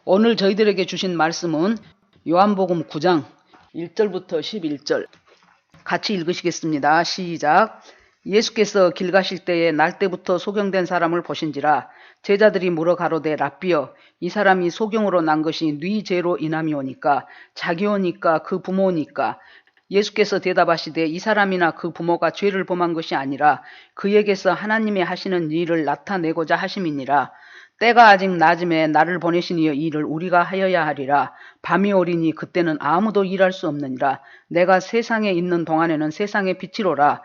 오늘 저희들에게 주신 말씀은 요한복음 9장 1절부터 11절 같이 읽으시겠습니다. 시작. 예수께서 길 가실 때에 날 때부터 소경된 사람을 보신지라. 제자들이 물어 가로되 랍비여, 이 사람이 소경으로 난 것이 네 죄로 인함이오니까 자기오니까 그 부모니까. 예수께서 대답하시되 이 사람이나 그 부모가 죄를 범한 것이 아니라 그에게서 하나님이 하시는 일을 나타내고자 하심이니라. 때가 아직 낮음에 나를 보내시니 이 일을 우리가 하여야 하리라. 밤이 오리니 그때는 아무도 일할 수 없느니라. 내가 세상에 있는 동안에는 세상의 빛이로라.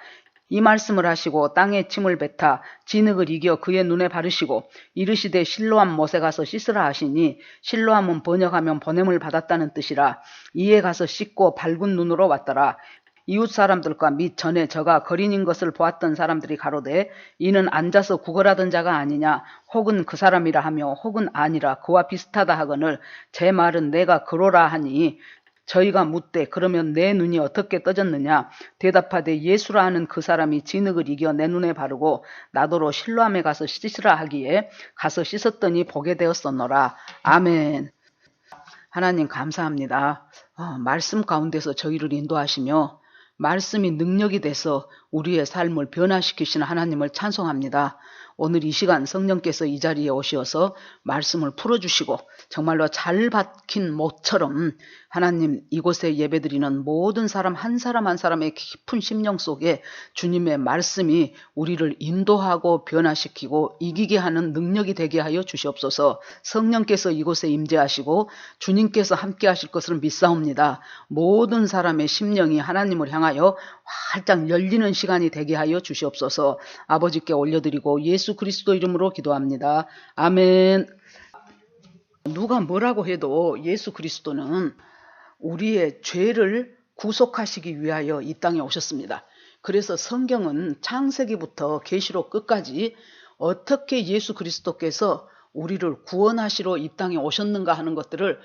이 말씀을 하시고 땅에 침을 뱉아 진흙을 이겨 그의 눈에 바르시고 이르시되 실로암 못에 가서 씻으라 하시니, 실로암은 번역하면 보냄을 받았다는 뜻이라. 이에 가서 씻고 밝은 눈으로 왔더라. 이웃 사람들과 및 전에 저가 거린인 것을 보았던 사람들이 가로되 이는 앉아서 구걸하던 자가 아니냐, 혹은 그 사람이라 하며 혹은 아니라 그와 비슷하다 하거늘 제 말은 내가 그로라 하니, 저희가 묻되 그러면 내 눈이 어떻게 떠졌느냐. 대답하되 예수라 하는 그 사람이 진흙을 이겨 내 눈에 바르고 나더러 실로암에 가서 씻으라 하기에 가서 씻었더니 보게 되었었노라. 아멘. 하나님 감사합니다. 말씀 가운데서 저희를 인도하시며 말씀이 능력이 돼서 우리의 삶을 변화시키시는 하나님을 찬송합니다. 오늘 이 시간 성령께서 이 자리에 오셔서 말씀을 풀어주시고 정말로 잘 박힌 못처럼 하나님 이곳에 예배드리는 모든 사람 한 사람의 깊은 심령 속에 주님의 말씀이 우리를 인도하고 변화시키고 이기게 하는 능력이 되게 하여 주시옵소서. 성령께서 이곳에 임재하시고 주님께서 함께 하실 것을 믿사옵니다. 모든 사람의 심령이 하나님을 향하여 활짝 열리는 시간이 되게 하여 주시옵소서. 아버지께 올려드리고 예수 그리스도 이름으로 기도합니다. 아멘. 누가 뭐라고 해도 예수 그리스도는 우리의 죄를 구속하시기 위하여 이 땅에 오셨습니다. 그래서 성경은 창세기부터 계시록 끝까지 어떻게 예수 그리스도께서 우리를 구원하시러 이 땅에 오셨는가 하는 것들을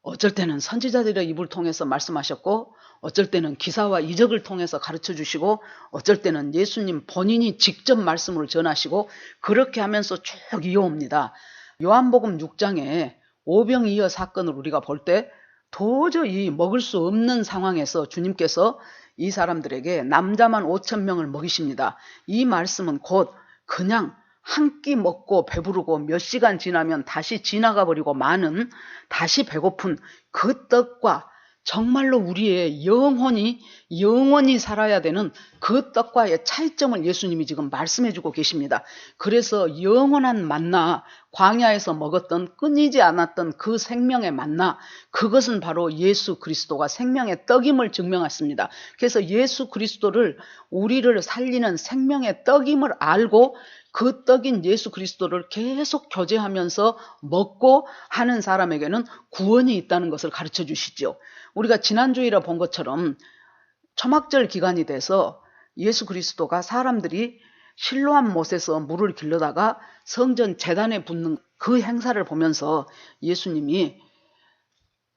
어쩔 때는 선지자들의 입을 통해서 말씀하셨고, 어쩔 때는 기사와 이적을 통해서 가르쳐 주시고, 어쩔 때는 예수님 본인이 직접 말씀을 전하시고, 그렇게 하면서 쭉 이어옵니다. 요한복음 6장에 오병이어 사건을 우리가 볼 때 도저히 먹을 수 없는 상황에서 주님께서 이 사람들에게 남자만 5,000명을 먹이십니다. 이 말씀은 곧 그냥 한 끼 먹고 배부르고 몇 시간 지나면 다시 지나가 버리고 마는, 다시 배고픈 그 떡과 정말로 우리의 영원히 살아야 되는 그 떡과의 차이점을 예수님이 지금 말씀해주고 계십니다. 그래서 영원한 만나, 광야에서 먹었던 끊이지 않았던 그 생명의 만나, 그것은 바로 예수 그리스도가 생명의 떡임을 증명했습니다. 그래서 예수 그리스도를 우리를 살리는 생명의 떡임을 알고 그 떡인 예수 그리스도를 계속 교제하면서 먹고 하는 사람에게는 구원이 있다는 것을 가르쳐 주시죠. 우리가 지난주일에 본 것처럼 초막절 기간이 돼서 예수 그리스도가 사람들이 실로암 못에서 물을 길러다가 성전 제단에 붓는 그 행사를 보면서 예수님이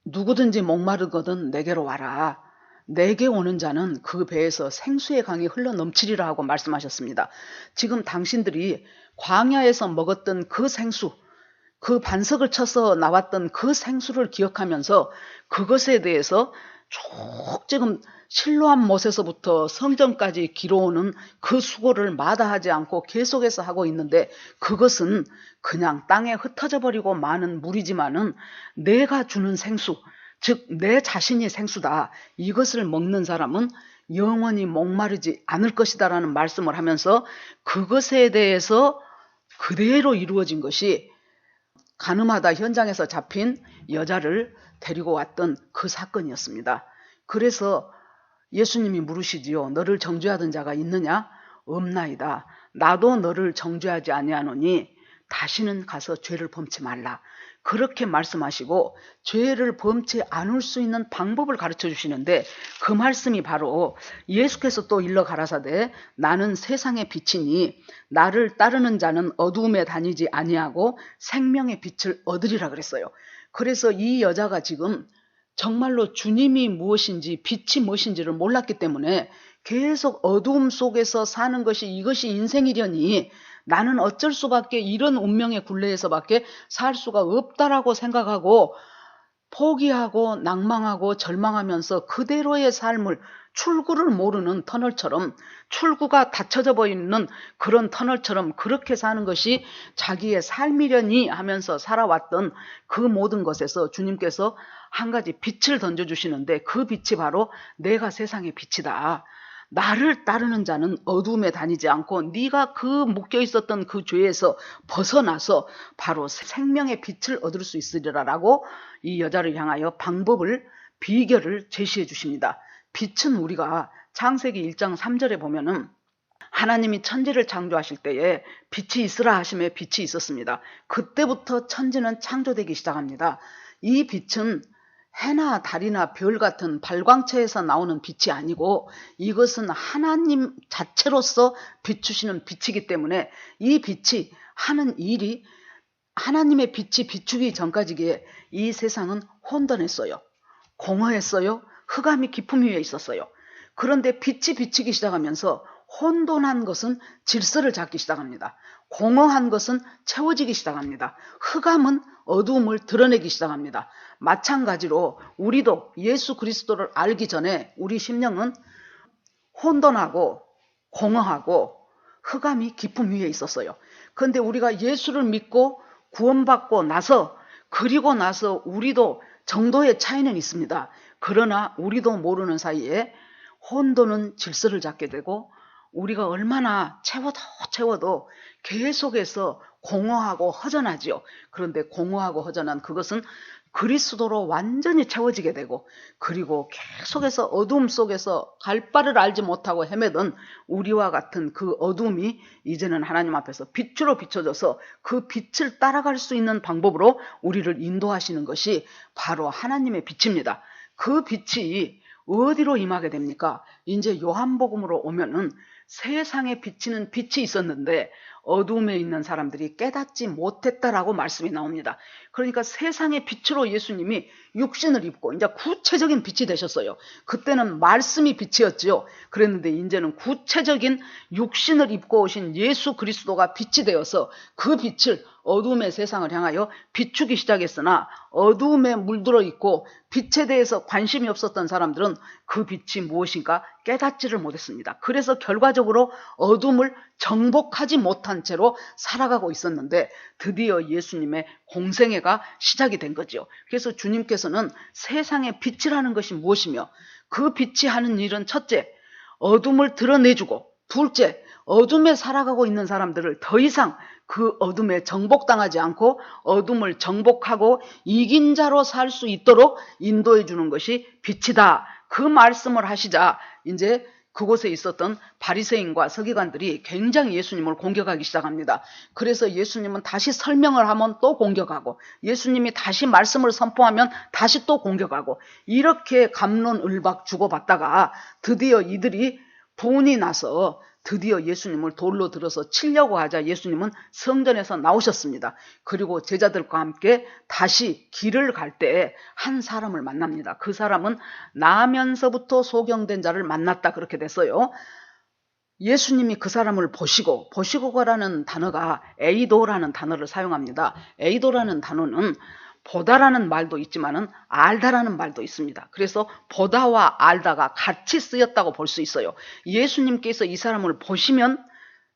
누구든지 목마르거든 내게로 와라. 내게 오는 자는 그 배에서 생수의 강이 흘러 넘치리라 하고 말씀하셨습니다. 지금 당신들이 광야에서 먹었던 그 생수, 그 반석을 쳐서 나왔던 그 생수를 기억하면서 그것에 대해서 쭉 지금 실로암 못에서부터 성전까지 길어오는 그 수고를 마다하지 않고 계속해서 하고 있는데, 그것은 그냥 땅에 흩어져 버리고 마는 물이지만은 내가 주는 생수, 즉 내 자신이 생수다. 이것을 먹는 사람은 영원히 목마르지 않을 것이다 라는 말씀을 하면서 그것에 대해서 그대로 이루어진 것이 가늠하다 현장에서 잡힌 여자를 데리고 왔던 그 사건이었습니다. 그래서 예수님이 물으시지요. 너를 정죄하던 자가 있느냐? 없나이다. 나도 너를 정죄하지 아니하노니 다시는 가서 죄를 범치 말라. 그렇게 말씀하시고 죄를 범치 않을 수 있는 방법을 가르쳐 주시는데, 그 말씀이 바로 예수께서 또 일러 가라사대 나는 세상의 빛이니 나를 따르는 자는 어두움에 다니지 아니하고 생명의 빛을 얻으리라 그랬어요. 그래서 이 여자가 지금 정말로 주님이 무엇인지 빛이 무엇인지를 몰랐기 때문에 계속 어두움 속에서 사는 것이 이것이 인생이려니 나는 어쩔 수밖에 이런 운명의 굴레에서밖에 살 수가 없다라고 생각하고 포기하고 낭망하고 절망하면서 그대로의 삶을 출구를 모르는 터널처럼, 출구가 닫혀져 보이는 그런 터널처럼 그렇게 사는 것이 자기의 삶이려니 하면서 살아왔던 그 모든 것에서 주님께서 한 가지 빛을 던져주시는데, 그 빛이 바로 내가 세상의 빛이다. 나를 따르는 자는 어둠에 다니지 않고 네가 그 묶여 있었던 그 죄에서 벗어나서 바로 생명의 빛을 얻을 수 있으리라라고 이 여자를 향하여 방법을, 비결을 제시해 주십니다. 빛은 우리가 창세기 1장 3절에 보면은 하나님이 천지를 창조하실 때에 빛이 있으라 하심에 빛이 있었습니다. 그때부터 천지는 창조되기 시작합니다. 이 빛은 해나 달이나 별 같은 발광체에서 나오는 빛이 아니고 이것은 하나님 자체로서 비추시는 빛이기 때문에 이 빛이 하는 일이, 하나님의 빛이 비추기 전까지기에 이 세상은 혼돈했어요. 공허했어요. 흑암이 깊음 위에 있었어요. 그런데 빛이 비치기 시작하면서 혼돈한 것은 질서를 잡기 시작합니다. 공허한 것은 채워지기 시작합니다. 흑암은 어두움을 드러내기 시작합니다. 마찬가지로 우리도 예수 그리스도를 알기 전에 우리 심령은 혼돈하고 공허하고 흑암이 깊음 위에 있었어요. 그런데 우리가 예수를 믿고 구원받고 나서, 그리고 나서 우리도 정도의 차이는 있습니다. 그러나 우리도 모르는 사이에 혼돈은 질서를 잡게 되고 우리가 얼마나 채워도 계속해서 공허하고 허전하지요. 그런데 공허하고 허전한 그것은 그리스도로 완전히 채워지게 되고, 그리고 계속해서 어둠 속에서 갈 바를 알지 못하고 헤매던 우리와 같은 그 어둠이 이제는 하나님 앞에서 빛으로 비춰져서 그 빛을 따라갈 수 있는 방법으로 우리를 인도하시는 것이 바로 하나님의 빛입니다. 그 빛이 어디로 임하게 됩니까? 이제 요한복음으로 오면은 세상에 비치는 빛이 있었는데 어둠에 있는 사람들이 깨닫지 못했다라고 말씀이 나옵니다. 그러니까 세상의 빛으로 예수님이 육신을 입고 이제 구체적인 빛이 되셨어요. 그때는 말씀이 빛이었지요. 그랬는데 이제는 구체적인 육신을 입고 오신 예수 그리스도가 빛이 되어서 그 빛을 어둠의 세상을 향하여 비추기 시작했으나 어둠에 물들어 있고 빛에 대해서 관심이 없었던 사람들은 그 빛이 무엇인가 깨닫지를 못했습니다. 그래서 결과적으로 어둠을 정복하지 못한 채로 살아가고 있었는데 드디어 예수님의 공생애가 시작이 된 거죠. 그래서 주님께서는 세상의 빛이라는 것이 무엇이며 그 빛이 하는 일은 첫째, 어둠을 드러내주고, 둘째, 어둠에 살아가고 있는 사람들을 더 이상 그 어둠에 정복당하지 않고 어둠을 정복하고 이긴 자로 살 수 있도록 인도해 주는 것이 빛이다. 그 말씀을 하시자 이제 그곳에 있었던 바리새인과 서기관들이 굉장히 예수님을 공격하기 시작합니다. 그래서 예수님은 다시 설명을 하면 또 공격하고, 예수님이 다시 말씀을 선포하면 다시 또 공격하고, 이렇게 갑론을박 주고받다가 드디어 이들이 분이 나서 드디어 예수님을 돌로 들어서 치려고 하자 예수님은 성전에서 나오셨습니다. 그리고 제자들과 함께 다시 길을 갈 때 한 사람을 만납니다. 그 사람은 나면서부터 소경된 자를 만났다, 그렇게 됐어요. 예수님이 그 사람을 보시고라는 단어가 에이도라는 단어를 사용합니다. 에이도라는 단어는 보다라는 말도 있지만은 알다라는 말도 있습니다. 그래서 보다와 알다가 같이 쓰였다고 볼 수 있어요. 예수님께서 이 사람을 보시면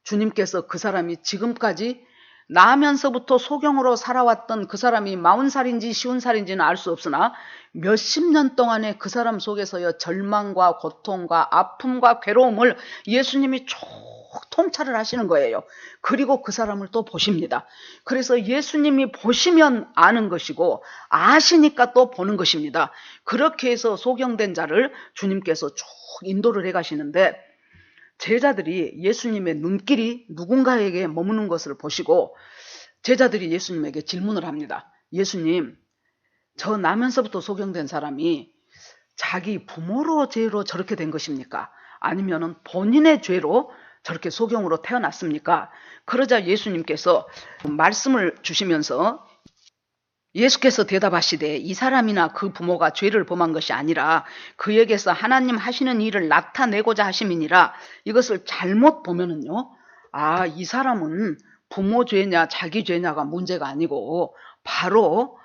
주님께서 그 사람이 지금까지 나면서부터 소경으로 살아왔던 그 사람이 40살인지 50살인지는 알 수 없으나 몇십 년 동안의 그 사람 속에서의 절망과 고통과 아픔과 괴로움을 예수님이 쭉 통찰을 하시는 거예요. 그리고 그 사람을 또 보십니다. 그래서 예수님이 보시면 아는 것이고 아시니까 또 보는 것입니다. 그렇게 해서 소경된 자를 주님께서 쭉 인도를 해 가시는데, 제자들이 예수님의 눈길이 누군가에게 머무는 것을 보시고 제자들이 예수님에게 질문을 합니다. 예수님, 저 나면서부터 소경된 사람이 자기 부모로 죄로 저렇게 된 것입니까? 아니면은 본인의 죄로 저렇게 소경으로 태어났습니까? 그러자 예수님께서 말씀을 주시면서 예수께서 대답하시되 이 사람이나 그 부모가 죄를 범한 것이 아니라 그에게서 하나님 하시는 일을 나타내고자 하심이니라. 이것을 잘못 보면은요, 아, 이 사람은 부모 죄냐 자기 죄냐가 문제가 아니고 바로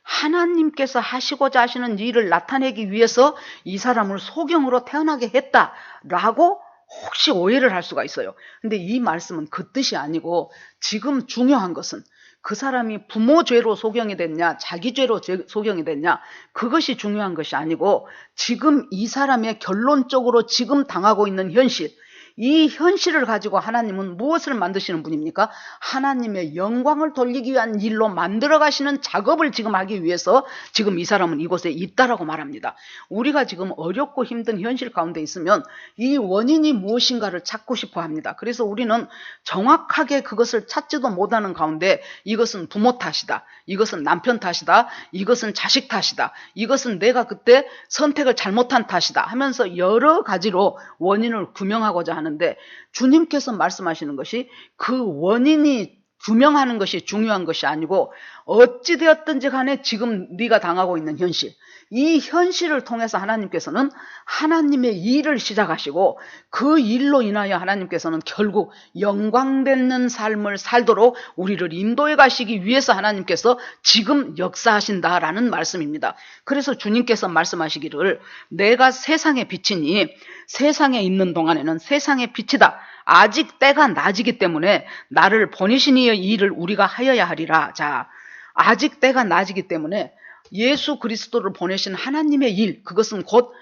하나님께서 하시고자 하시는 일을 나타내기 위해서 이 사람을 소경으로 태어나게 했다라고 혹시 오해를 할 수가 있어요. 근데 이 말씀은 그 뜻이 아니고 지금 중요한 것은 그 사람이 부모 죄로 소경이 됐냐 자기 죄로 소경이 됐냐 그것이 중요한 것이 아니고 지금 이 사람의 결론적으로 지금 당하고 있는 현실, 이 현실을 가지고 하나님은 무엇을 만드시는 분입니까? 하나님의 영광을 돌리기 위한 일로 만들어 가시는 작업을 지금 하기 위해서 지금 이 사람은 이곳에 있다라고 말합니다. 우리가 지금 어렵고 힘든 현실 가운데 있으면 이 원인이 무엇인가를 찾고 싶어 합니다. 그래서 우리는 정확하게 그것을 찾지도 못하는 가운데 이것은 부모 탓이다, 이것은 남편 탓이다, 이것은 자식 탓이다, 이것은 내가 그때 선택을 잘못한 탓이다 하면서 여러 가지로 원인을 규명하고자 하는데 주님께서 말씀하시는 것이 그 원인이 규명하는 것이 중요한 것이 아니고 어찌되었든지 간에 지금 네가 당하고 있는 현실, 이 현실을 통해서 하나님께서는 하나님의 일을 시작하시고 그 일로 인하여 하나님께서는 결국 영광되는 삶을 살도록 우리를 인도해 가시기 위해서 하나님께서 지금 역사하신다라는 말씀입니다. 그래서 주님께서 말씀하시기를 내가 세상의 빛이니 세상에 있는 동안에는 세상의 빛이다. 아직 때가 낮이기 때문에 나를 보내신 이의 일을 우리가 하여야 하리라. 자, 아직 때가 낮이기 때문에 예수 그리스도를 보내신 하나님의 일, 그것은 곧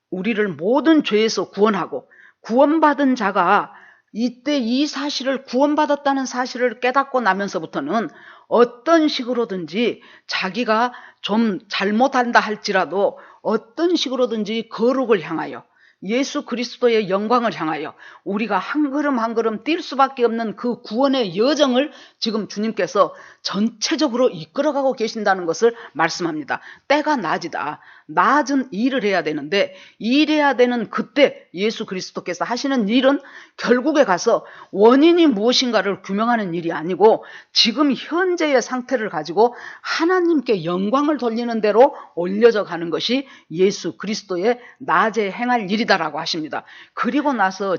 우리를 모든 죄에서 구원하고 구원받은 자가 이때 이 사실을 구원받았다는 사실을 깨닫고 나면서부터는 어떤 식으로든지 자기가 좀 잘못한다 할지라도 어떤 식으로든지 거룩을 향하여 예수 그리스도의 영광을 향하여 우리가 한 걸음 한 걸음 뛸 수밖에 없는 그 구원의 여정을 지금 주님께서 전체적으로 이끌어가고 계신다는 것을 말씀합니다. 때가 낮이다. 낮은 일을 해야 되는데 일해야 되는 그때 예수 그리스도께서 하시는 일은 결국에 가서 원인이 무엇인가를 규명하는 일이 아니고 지금 현재의 상태를 가지고 하나님께 영광을 돌리는 대로 올려져 가는 것이 예수 그리스도의 낮에 행할 일이다라고 하십니다. 그리고 나서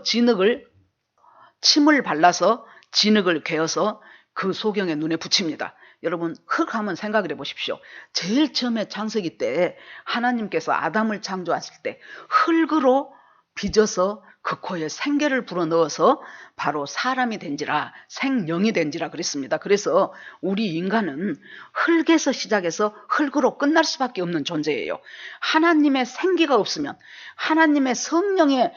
침을 발라서 진흙을 개어서 그 소경의 눈에 붙입니다. 여러분 흙 한번 생각을 해보십시오. 제일 처음에 창세기 때 하나님께서 아담을 창조하실 때 흙으로 빚어서 그 코에 생기를 불어넣어서 바로 사람이 된지라 생명이 된지라 그랬습니다. 그래서 우리 인간은 흙에서 시작해서 흙으로 끝날 수밖에 없는 존재예요. 하나님의 생기가 없으면 하나님의 성령의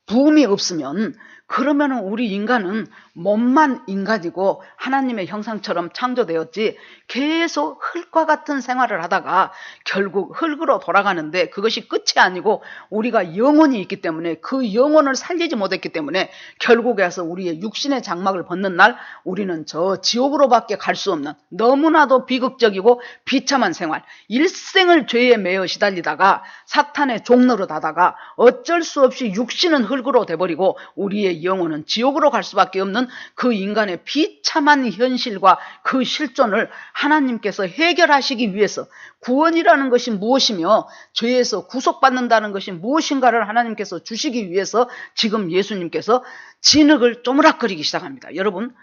부음이 없으면 그러면 우리 인간은 몸만 인간이고 하나님의 형상처럼 창조되었지 계속 흙과 같은 생활을 하다가 결국 흙으로 돌아가는데 그것이 끝이 아니고 우리가 영혼이 있기 때문에 그 영혼을 살리지 못했기 때문에 결국에 와서 우리의 육신의 장막을 벗는 날 우리는 저 지옥으로밖에 갈 수 없는 너무나도 비극적이고 비참한 생활, 일생을 죄에 매여 시달리다가 사탄의 종로로 다다가 어쩔 수 없이 육신은 흙으로 돼버리고 우리의 영혼은 지옥으로 갈 수밖에 없는 그 인간의 비참한 현실과 그 실존을 하나님께서 해결하시기 위해서 구원이라는 것이 무엇이며 죄에서 구속받는다는 것이 무엇인가를 하나님께서 주시기 위해서 지금 예수님께서 진흙을 쪼무락거리기 시작합니다. 여러분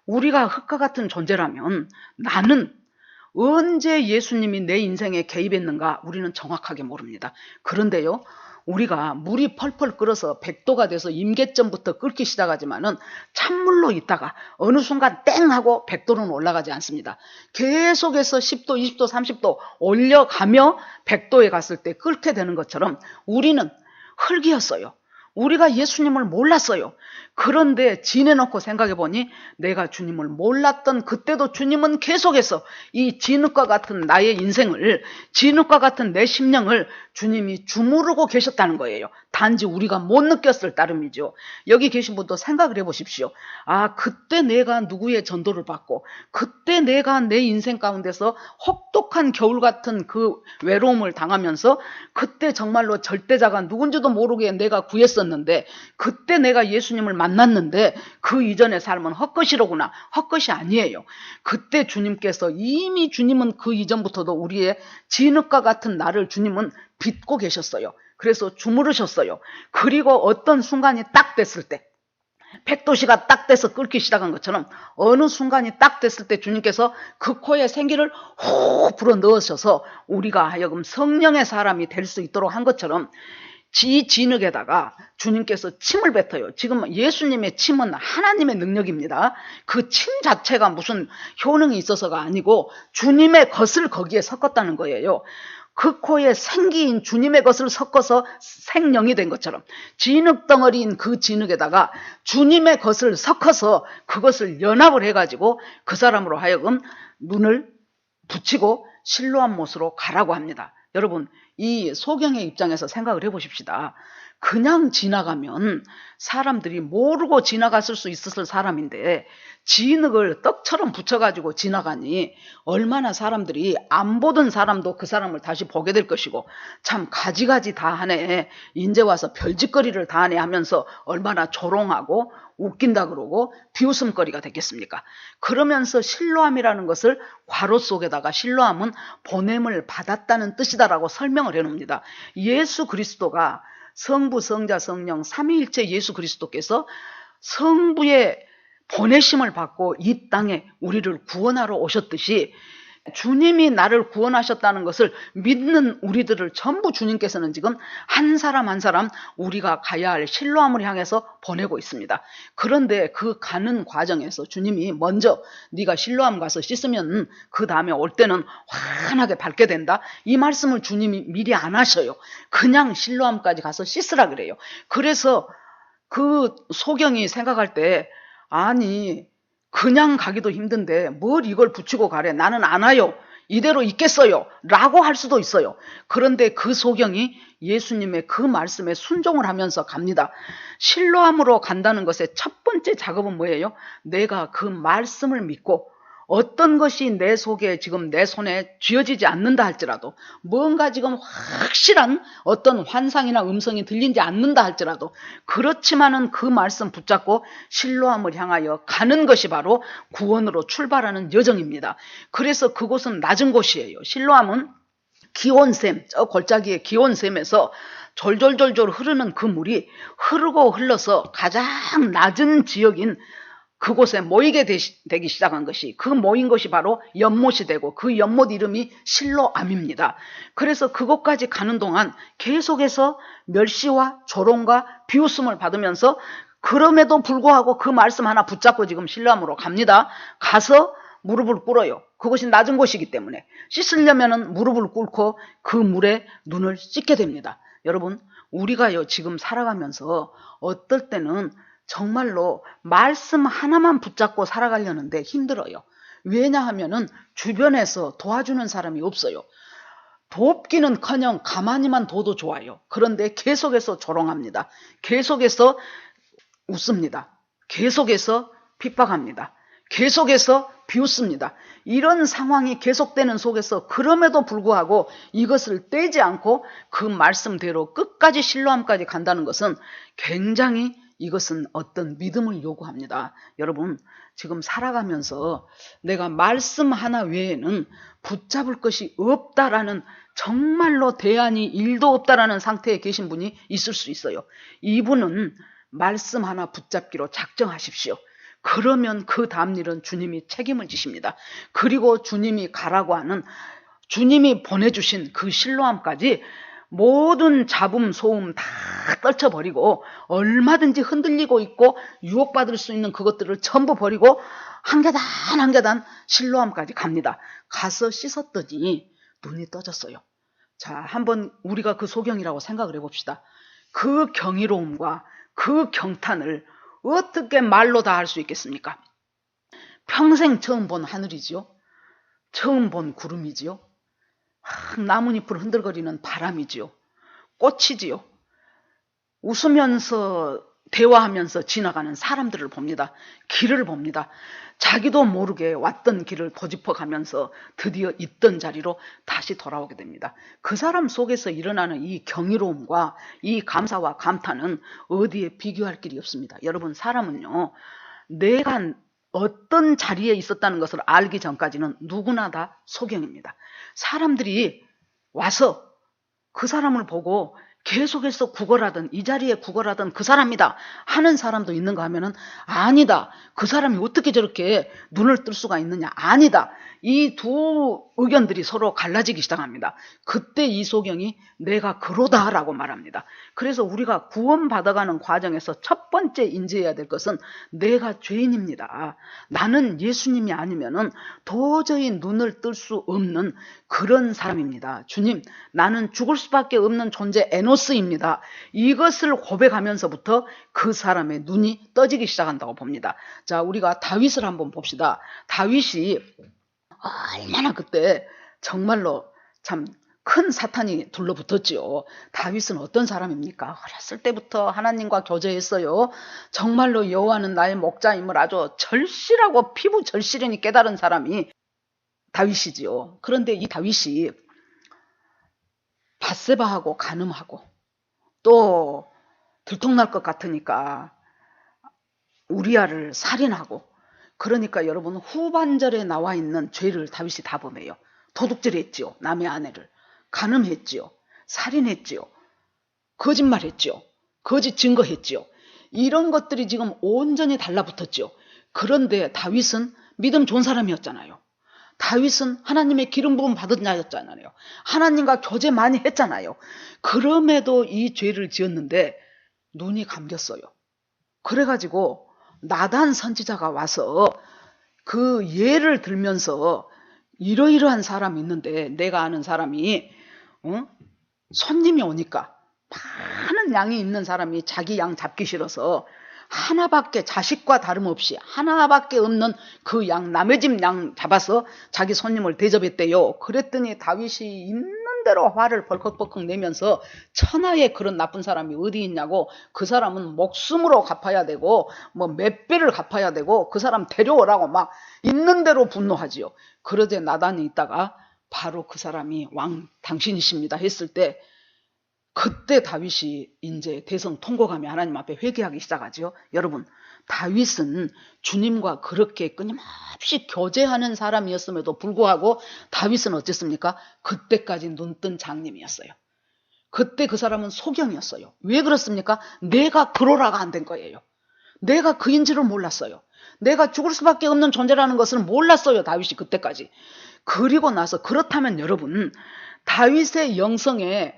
우리가 흙과 같은 존재라면 나는 언제 예수님이 내 인생에 개입했는가 우리는 정확하게 모릅니다. 그런데요 우리가 물이 펄펄 끓어서 100도가 돼서 임계점부터 끓기 시작하지만은 찬물로 있다가 어느 순간 땡 하고 100도는 올라가지 않습니다. 계속해서 10도, 20도, 30도 올려가며 100도에 갔을 때 끓게 되는 것처럼 우리는 흙이었어요. 우리가 예수님을 몰랐어요. 그런데 지내놓고 생각해보니 내가 주님을 몰랐던 그때도 주님은 계속해서 이 진흙과 같은 나의 인생을, 진흙과 같은 내 심령을 주님이 주무르고 계셨다는 거예요. 단지 우리가 못 느꼈을 따름이죠. 여기 계신 분도 생각을 해보십시오. 아, 그때 내가 누구의 전도를 받고 그때 내가 내 인생 가운데서 혹독한 겨울 같은 그 외로움을 당하면서 그때 정말로 절대자가 누군지도 모르게 내가 구했었는데 그때 내가 예수님을 만났는데 그 이전의 삶은 헛것이로구나. 헛것이 아니에요. 그때 주님께서 이미 주님은 그 이전부터도 우리의 진흙과 같은 나를 주님은 빚고 계셨어요. 그래서 주무르셨어요. 그리고 어떤 순간이 딱 됐을 때 백도시가 딱 돼서 끓기 시작한 것처럼 어느 순간이 딱 됐을 때 주님께서 그 코에 생기를 훅 불어 넣으셔서 우리가 하여금 성령의 사람이 될 수 있도록 한 것처럼 진흙에다가 주님께서 침을 뱉어요. 지금 예수님의 침은 하나님의 능력입니다. 그 침 자체가 무슨 효능이 있어서가 아니고 주님의 것을 거기에 섞었다는 거예요. 그 코에 생기인 주님의 것을 섞어서 생령이 된 것처럼 진흙 덩어리인 그 진흙에다가 주님의 것을 섞어서 그것을 연합을 해가지고 그 사람으로 하여금 눈을 붙이고 실로암 못으로 가라고 합니다. 여러분, 이 소경의 입장에서 생각을 해보십시다. 그냥 지나가면 사람들이 모르고 지나갔을 수 있었을 사람인데 진흙을 떡처럼 붙여가지고 지나가니 얼마나 사람들이 안 보던 사람도 그 사람을 다시 보게 될 것이고 참 가지가지 다 하네, 인제 와서 별짓거리를 다 하네 하면서 얼마나 조롱하고 웃긴다 그러고 비웃음거리가 됐겠습니까? 그러면서 실로암이라는 것을 괄호 속에다가 실로암은 보냄을 받았다는 뜻이다라고 설명을 해놓습니다. 예수 그리스도가 성부, 성자, 성령 삼위일체 예수 그리스도께서 성부의 보내심을 받고 이 땅에 우리를 구원하러 오셨듯이 주님이 나를 구원하셨다는 것을 믿는 우리들을 전부 주님께서는 지금 한 사람 한 사람 우리가 가야 할 실로암을 향해서 보내고 있습니다. 그런데 그 가는 과정에서 주님이 먼저 네가 실로암 가서 씻으면 그 다음에 올 때는 환하게 밝게 된다, 이 말씀을 주님이 미리 안 하셔요. 그냥 실로암까지 가서 씻으라 그래요. 그래서 그 소경이 생각할 때 아니 그냥 가기도 힘든데 뭘 이걸 붙이고 가래, 나는 안 와요, 이대로 있겠어요 라고 할 수도 있어요. 그런데 그 소경이 예수님의 그 말씀에 순종을 하면서 갑니다. 실로암으로 간다는 것의 첫 번째 작업은 뭐예요? 내가 그 말씀을 믿고 어떤 것이 내 속에 지금 내 손에 쥐어지지 않는다 할지라도, 뭔가 지금 확실한 어떤 환상이나 음성이 들리지 않는다 할지라도, 그렇지만은 그 말씀 붙잡고 실로암을 향하여 가는 것이 바로 구원으로 출발하는 여정입니다. 그래서 그곳은 낮은 곳이에요. 실로암은 기온샘, 저 골짜기의 기온샘에서 졸졸졸졸 흐르는 그 물이 흐르고 흘러서 가장 낮은 지역인 그곳에 모이게 되기 시작한 것이, 그 모인 것이 바로 연못이 되고 그 연못 이름이 실로암입니다. 그래서 그곳까지 가는 동안 계속해서 멸시와 조롱과 비웃음을 받으면서 그럼에도 불구하고 그 말씀 하나 붙잡고 지금 실로암으로 갑니다. 가서 무릎을 꿇어요. 그것이 낮은 곳이기 때문에 씻으려면은 무릎을 꿇고 그 물에 눈을 씻게 됩니다. 여러분, 우리가요 지금 살아가면서 어떨 때는 정말로 말씀 하나만 붙잡고 살아가려는데 힘들어요. 왜냐하면은 주변에서 도와주는 사람이 없어요. 돕기는커녕 가만히만 둬도 좋아요. 그런데 계속해서 조롱합니다. 계속해서 웃습니다. 계속해서 핍박합니다. 계속해서 비웃습니다. 이런 상황이 계속되는 속에서 그럼에도 불구하고 이것을 떼지 않고 그 말씀대로 끝까지 실로암까지 간다는 것은 굉장히, 이것은 어떤 믿음을 요구합니다. 여러분, 지금 살아가면서 내가 말씀 하나 외에는 붙잡을 것이 없다라는, 정말로 대안이 1도 없다라는 상태에 계신 분이 있을 수 있어요. 이분은 말씀 하나 붙잡기로 작정하십시오. 그러면 그 다음 일은 주님이 책임을 지십니다. 그리고 주님이 가라고 하는, 주님이 보내주신 그 실로암까지 모든 잡음, 소음 다 떨쳐버리고 얼마든지 흔들리고 있고 유혹받을 수 있는 그것들을 전부 버리고 한 계단 한 계단 실로암까지 갑니다. 가서 씻었더니 눈이 떠졌어요. 자, 한번 우리가 그 소경이라고 생각을 해봅시다. 그 경이로움과 그 경탄을 어떻게 말로 다 할 수 있겠습니까? 평생 처음 본 하늘이지요. 처음 본 구름이지요. 나뭇잎을 흔들거리는 바람이지요. 꽃이지요. 웃으면서 대화하면서 지나가는 사람들을 봅니다. 길을 봅니다. 자기도 모르게 왔던 길을 고집어 가면서 드디어 있던 자리로 다시 돌아오게 됩니다. 그 사람 속에서 일어나는 이 경이로움과 이 감사와 감탄은 어디에 비교할 길이 없습니다. 여러분, 사람은요, 내가 어떤 자리에 있었다는 것을 알기 전까지는 누구나 다 소경입니다. 사람들이 와서 그 사람을 보고 계속해서 구걸하던, 이 자리에 구걸하던 그 사람이다 하는 사람도 있는가 하면은 아니다. 그 사람이 어떻게 저렇게 눈을 뜰 수가 있느냐. 아니다. 이 두 의견들이 서로 갈라지기 시작합니다. 그때 이 소경이 내가 그로다라고 말합니다. 그래서 우리가 구원받아가는 과정에서 첫 번째 인지해야 될 것은 내가 죄인입니다. 나는 예수님이 아니면은 도저히 눈을 뜰 수 없는 그런 사람입니다. 주님, 나는 죽을 수밖에 없는 존재 에노스입니다. 이것을 고백하면서부터 그 사람의 눈이 떠지기 시작한다고 봅니다. 자, 우리가 다윗을 한번 봅시다. 다윗이 얼마나 그때 정말로 참 큰 사탄이 둘러붙었지요. 다윗은 어떤 사람입니까? 어렸을 때부터 하나님과 교제했어요. 정말로 여호와는 나의 목자임을 아주 절실하고 피부 절실히 깨달은 사람이 다윗이지요. 그런데 이 다윗이 밧세바하고 간음하고 또 들통날 것 같으니까 우리아를 살인하고, 그러니까 여러분 후반절에 나와 있는 죄를 다윗이 다 범해요. 도둑질했지요. 남의 아내를. 간음했지요. 살인했지요. 거짓말했지요. 거짓 증거했지요. 이런 것들이 지금 온전히 달라붙었지요. 그런데 다윗은 믿음 좋은 사람이었잖아요. 다윗은 하나님의 기름 부음 받은 자였잖아요. 하나님과 교제 많이 했잖아요. 그럼에도 이 죄를 지었는데 눈이 감겼어요. 그래가지고 나단 선지자가 와서 그 예를 들면서 이러이러한 사람이 있는데, 내가 아는 사람이 손님이 오니까 많은 양이 있는 사람이 자기 양 잡기 싫어서 하나밖에, 자식과 다름없이 하나밖에 없는 그 양, 남의 집 양 잡아서 자기 손님을 대접했대요. 그랬더니 다윗이 있는 대로 화를 벌컥벌컥 내면서 천하에 그런 나쁜 사람이 어디 있냐고, 그 사람은 목숨으로 갚아야 되고 뭐 몇 배를 갚아야 되고 그 사람 데려오라고 막 있는 대로 분노하지요. 그러자 나단이 있다가 바로 그 사람이 왕 당신이십니다 했을 때, 그때 다윗이 이제 대성 통곡하며 하나님 앞에 회개하기 시작하죠. 여러분, 다윗은 주님과 그렇게 끊임없이 교제하는 사람이었음에도 불구하고 다윗은 어쨌습니까? 그때까지 눈뜬 장님이었어요. 그때 그 사람은 소경이었어요. 왜 그렇습니까? 내가 그로라가 안 된 거예요. 내가 그인지를 몰랐어요. 내가 죽을 수밖에 없는 존재라는 것을 몰랐어요. 다윗이 그때까지. 그리고 나서, 그렇다면 여러분, 다윗의 영성에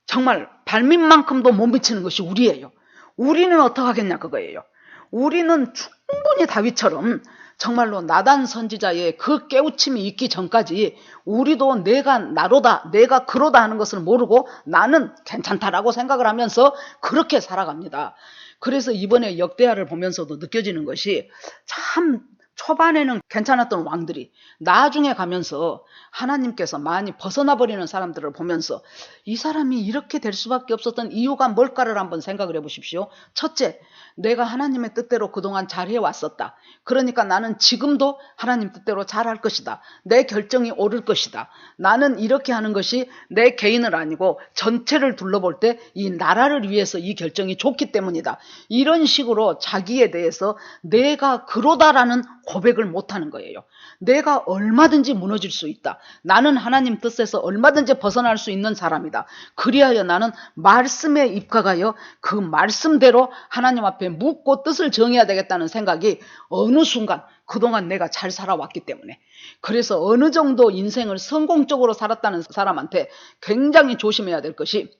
정말 발밑만큼도 못 미치는 것이 우리예요. 우리는 어떡하겠냐 그거예요. 우리는 충분히 다윗처럼 정말로 나단 선지자의 그 깨우침이 있기 전까지 우리도 내가 나로다, 내가 그로다 하는 것을 모르고 나는 괜찮다라고 생각을 하면서 그렇게 살아갑니다. 그래서 이번에 역대하를 보면서도 느껴지는 것이, 참 초반에는 괜찮았던 왕들이 나중에 가면서 하나님께서 많이 벗어나 버리는 사람들을 보면서 이 사람이 이렇게 될 수밖에 없었던 이유가 뭘까를 한번 생각을 해보십시오. 첫째, 내가 하나님의 뜻대로 그동안 잘해왔었다. 그러니까 나는 지금도 하나님 뜻대로 잘할 것이다. 내 결정이 옳을 것이다. 나는 이렇게 하는 것이 내 개인을 아니고 전체를 둘러볼 때 이 나라를 위해서 이 결정이 좋기 때문이다. 이런 식으로 자기에 대해서 내가 그로다라는 고백을 못하는 거예요. 내가 얼마든지 무너질 수 있다. 나는 하나님 뜻에서 얼마든지 벗어날 수 있는 사람이다. 그리하여 나는 말씀에 입각하여 그 말씀대로 하나님 앞에 묻고 뜻을 정해야 되겠다는 생각이 어느 순간, 그동안 내가 잘 살아왔기 때문에, 그래서 어느 정도 인생을 성공적으로 살았다는 사람한테 굉장히 조심해야 될 것이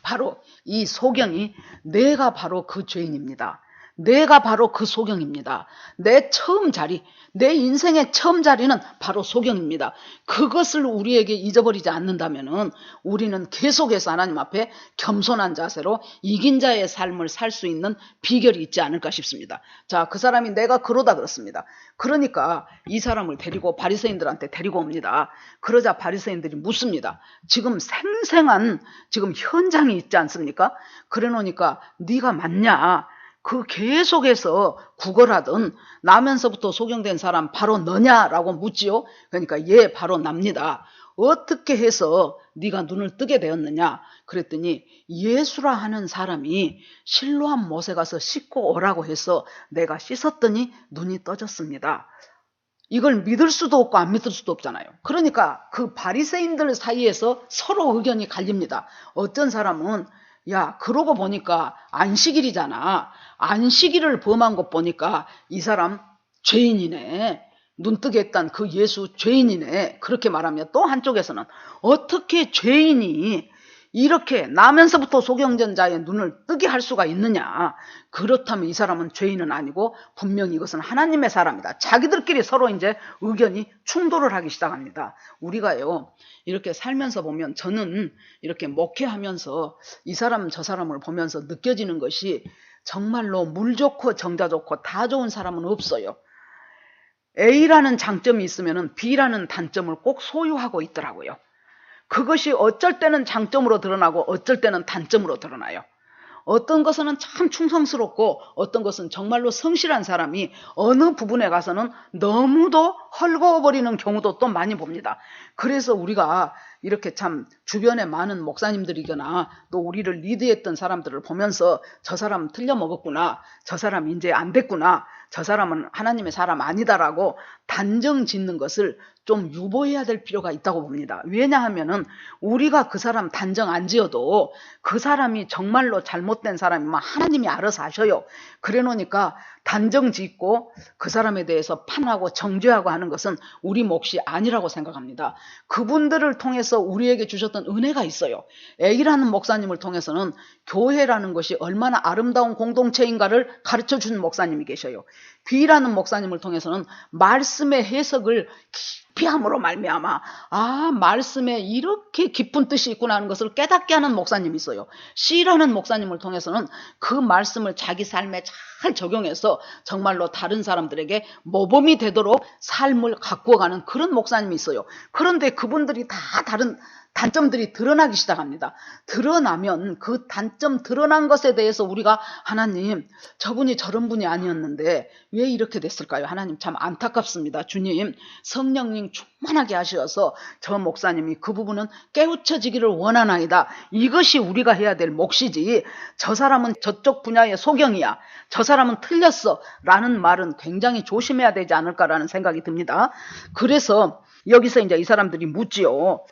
바로 이 소경이, 내가 바로 그 죄인입니다. 내가 바로 그 소경입니다. 내 처음 자리, 내 인생의 처음 자리는 바로 소경입니다. 그것을 우리에게 잊어버리지 않는다면 우리는 계속해서 하나님 앞에 겸손한 자세로 이긴 자의 삶을 살 수 있는 비결이 있지 않을까 싶습니다. 자, 그 사람이 내가 그러다 그렇습니다. 그러니까 이 사람을 데리고 바리새인들한테 데리고 옵니다. 그러자 바리새인들이 묻습니다. 지금 생생한 지금 현장이 있지 않습니까? 그래 놓으니까 네가 맞냐? 그 계속해서 구걸하던 나면서부터 소경된 사람 바로 너냐라고 묻지요. 그러니까 예, 바로 납니다. 어떻게 해서 네가 눈을 뜨게 되었느냐? 그랬더니 예수라 하는 사람이 실로암 못에 가서 씻고 오라고 해서 내가 씻었더니 눈이 떠졌습니다. 이걸 믿을 수도 없고 안 믿을 수도 없잖아요. 그러니까 그 바리새인들 사이에서 서로 의견이 갈립니다. 어떤 사람은 야, 그러고 보니까 안식일이잖아. 안식일을 범한 것 보니까 이 사람 죄인이네. 눈뜨게 했던 그 예수 죄인이네. 그렇게 말하면 또 한쪽에서는 어떻게 죄인이 이렇게 나면서부터 소경전자의 눈을 뜨게 할 수가 있느냐. 그렇다면 이 사람은 죄인은 아니고 분명히 이것은 하나님의 사람이다. 자기들끼리 서로 이제 의견이 충돌을 하기 시작합니다. 우리가요, 이렇게 살면서 보면 저는 이렇게 목회하면서 이 사람 저 사람을 보면서 느껴지는 것이 정말로 물 좋고 정자 좋고 다 좋은 사람은 없어요. A라는 장점이 있으면 B라는 단점을 꼭 소유하고 있더라고요. 그것이 어쩔 때는 장점으로 드러나고 어쩔 때는 단점으로 드러나요. 어떤 것은 참 충성스럽고 어떤 것은 정말로 성실한 사람이 어느 부분에 가서는 너무도 헐거워버리는 경우도 또 많이 봅니다. 그래서 우리가 이렇게 참 주변에 많은 목사님들이거나 또 우리를 리드했던 사람들을 보면서 저 사람 틀려먹었구나, 저 사람 이제 안 됐구나, 저 사람은 하나님의 사람 아니다라고 단정 짓는 것을 좀 유보해야 될 필요가 있다고 봅니다. 왜냐하면은 우리가 그 사람 단정 안 지어도 그 사람이 정말로 잘못된 사람이면 하나님이 알아서 하셔요. 그래 놓으니까 단정 짓고 그 사람에 대해서 판하고 정죄하고 하는 것은 우리 몫이 아니라고 생각합니다. 그분들을 통해서 우리에게 주셨던 은혜가 있어요. A라는 목사님을 통해서는 교회라는 것이 얼마나 아름다운 공동체인가를 가르쳐준 목사님이 계셔요. B라는 목사님을 통해서는 말씀의 해석을 깊이 함으로 말미암아 말씀에 이렇게 깊은 뜻이 있구나 하는 것을 깨닫게 하는 목사님이 있어요. C라는 목사님을 통해서는 그 말씀을 자기 삶에 잘 적용해서 정말로 다른 사람들에게 모범이 되도록 삶을 가꾸어가는 그런 목사님이 있어요. 그런데 그분들이 다 다른 단점들이 드러나기 시작합니다. 드러나면 그 단점 드러난 것에 대해서 우리가 하나님, 저분이 저런 분이 아니었는데 왜 이렇게 됐을까요? 하나님 참 안타깝습니다. 주님, 성령님 충만하게 하셔서 저 목사님이 그 부분은 깨우쳐지기를 원하나이다. 이것이 우리가 해야 될 몫이지, 저 사람은 저쪽 분야의 소경이야, 저 사람은 틀렸어 라는 말은 굉장히 조심해야 되지 않을까라는 생각이 듭니다. 그래서 여기서 이제 이 사람들이 묻지요.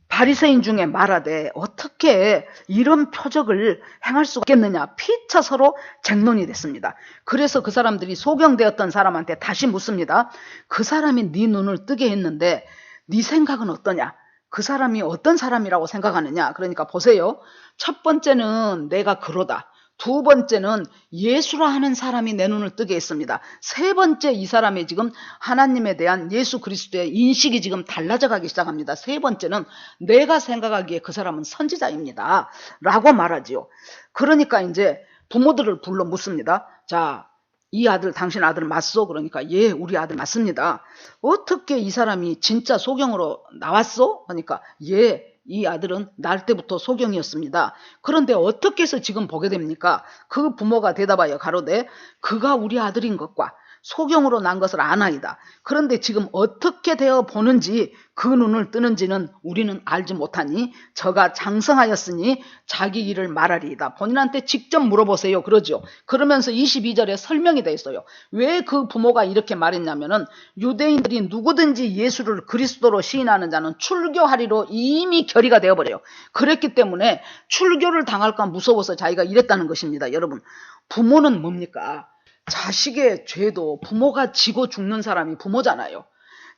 바리새인 중에 말하되 어떻게 이런 표적을 행할 수가 있겠느냐, 피차 서로 쟁론이 됐습니다. 그래서 그 사람들이 소경되었던 사람한테 다시 묻습니다. 그 사람이 네 눈을 뜨게 했는데 네 생각은 어떠냐? 그 사람이 어떤 사람이라고 생각하느냐? 그러니까 보세요. 첫 번째는 내가 그러다. 두 번째는 예수라 하는 사람이 내 눈을 뜨게 했습니다. 세 번째, 이 사람의 지금 하나님에 대한 예수 그리스도의 인식이 지금 달라져 가기 시작합니다. 세 번째는 내가 생각하기에 그 사람은 선지자입니다 라고 말하지요. 그러니까 이제 부모들을 불러 묻습니다. 자, 이 아들, 당신 아들 맞소? 그러니까 예, 우리 아들 맞습니다. 어떻게 이 사람이 진짜 소경으로 나왔소? 그러니까 예, 이 아들은 날 때부터 소경이었습니다. 그런데 어떻게 해서 지금 보게 됩니까? 그 부모가 대답하여 가로되 그가 우리 아들인 것과 소경으로 난 것을 아나이다. 그런데 지금 어떻게 되어 보는지, 그 눈을 뜨는지는 우리는 알지 못하니 저가 장성하였으니 자기 일을 말하리이다. 본인한테 직접 물어보세요 그러죠. 그러면서 22절에 설명이 돼 있어요. 왜 그 부모가 이렇게 말했냐면은 유대인들이 누구든지 예수를 그리스도로 시인하는 자는 출교하리로 이미 결의가 되어버려요. 그랬기 때문에 출교를 당할까 무서워서 자기가 이랬다는 것입니다. 여러분, 부모는 뭡니까? 자식의 죄도 부모가 지고 죽는 사람이 부모잖아요.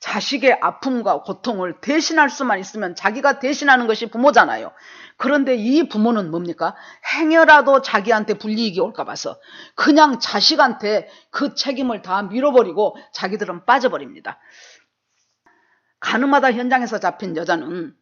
자식의 아픔과 고통을 대신할 수만 있으면 자기가 대신하는 것이 부모잖아요. 그런데 이 부모는 뭡니까? 행여라도 자기한테 불이익이 올까 봐서 그냥 자식한테 그 책임을 다 밀어버리고 자기들은 빠져버립니다. 가늠하다 현장에서 잡힌 여자는